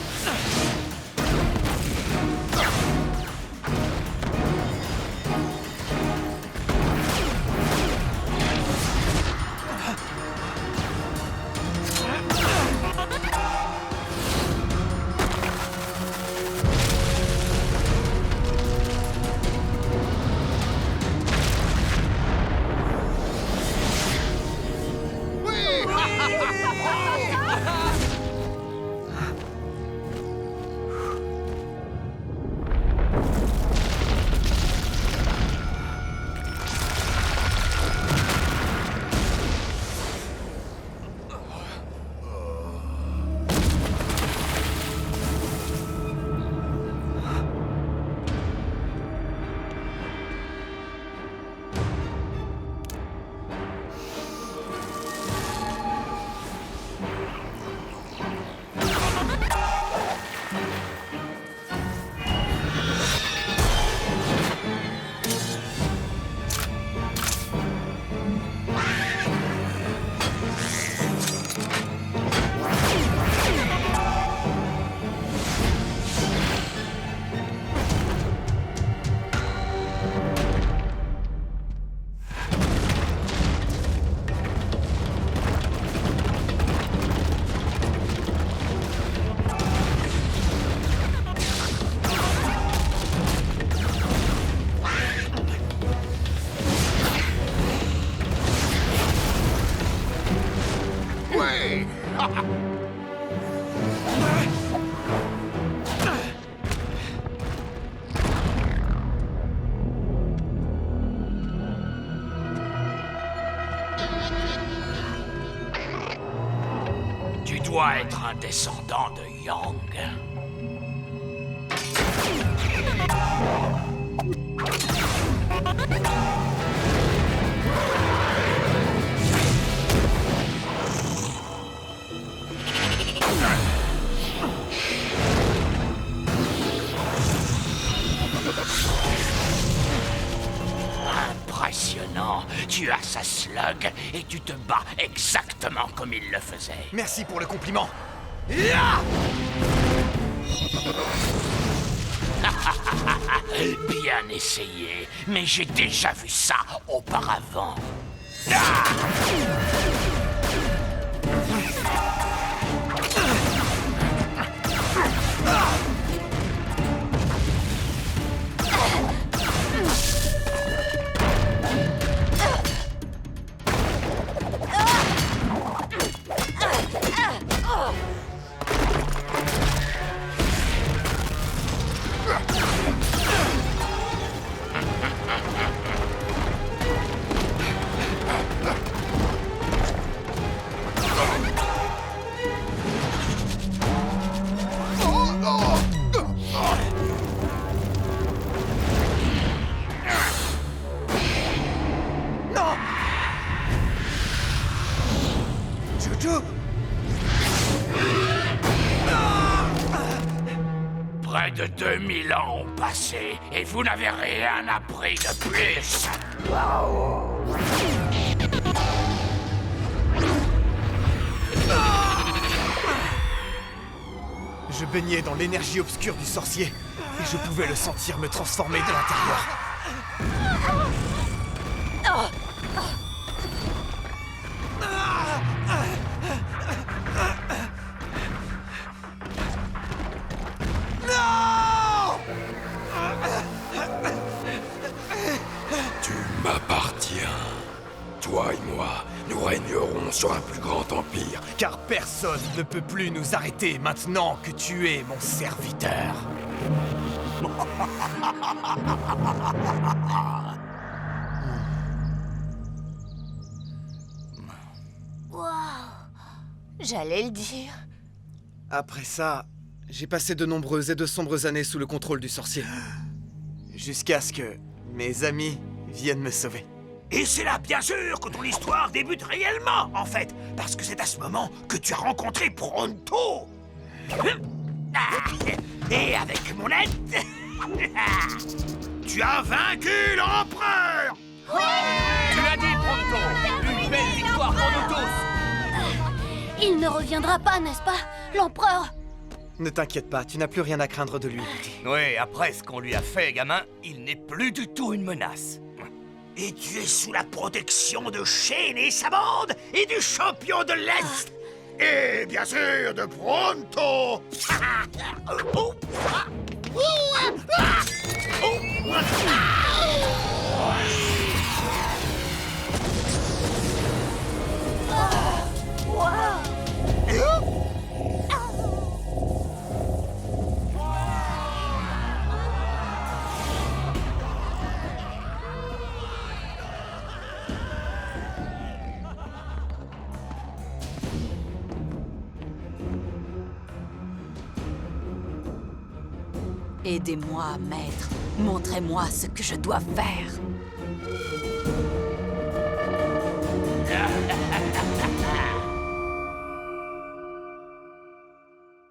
[SPEAKER 9] Tu dois être un descendant de Yang. Impressionnant. Tu as sa slug et tu te bats exactement comme il le faisait.
[SPEAKER 2] Merci pour le compliment.
[SPEAKER 9] Bien essayé, mais j'ai déjà vu ça auparavant. Près de 2000 ans ont passé et vous n'avez rien appris de plus.
[SPEAKER 2] Je baignais dans l'énergie obscure du sorcier, et je pouvais le sentir me transformer de l'intérieur.
[SPEAKER 8] Tu m'appartiens. Toi et moi, nous régnerons sur un plus grand empire.
[SPEAKER 2] Car personne ne peut plus nous arrêter maintenant que tu es mon serviteur.
[SPEAKER 5] Waouh. J'allais le dire.
[SPEAKER 2] Après ça, j'ai passé de nombreuses et de sombres années sous le contrôle du sorcier. Jusqu'à ce que mes amis viennent me sauver.
[SPEAKER 4] Et c'est là, bien sûr, que ton histoire débute réellement, en fait, parce que c'est à ce moment que tu as rencontré Pronto. Et avec mon aide, tu as vaincu l'empereur.
[SPEAKER 3] Tu l'as dit, Pronto! Une belle victoire pour nous tous!
[SPEAKER 10] Il ne reviendra pas, n'est-ce pas? L'empereur!
[SPEAKER 2] Ne t'inquiète pas, tu n'as plus rien à craindre de lui.
[SPEAKER 3] Oui, après ce qu'on lui a fait, gamin, il n'est plus du tout une menace.
[SPEAKER 4] Et tu es sous la protection de Shane et sa bande, et du champion de l'Est. Et bien sûr de Pronto.
[SPEAKER 13] Aidez-moi, maître. Montrez-moi ce que je dois faire.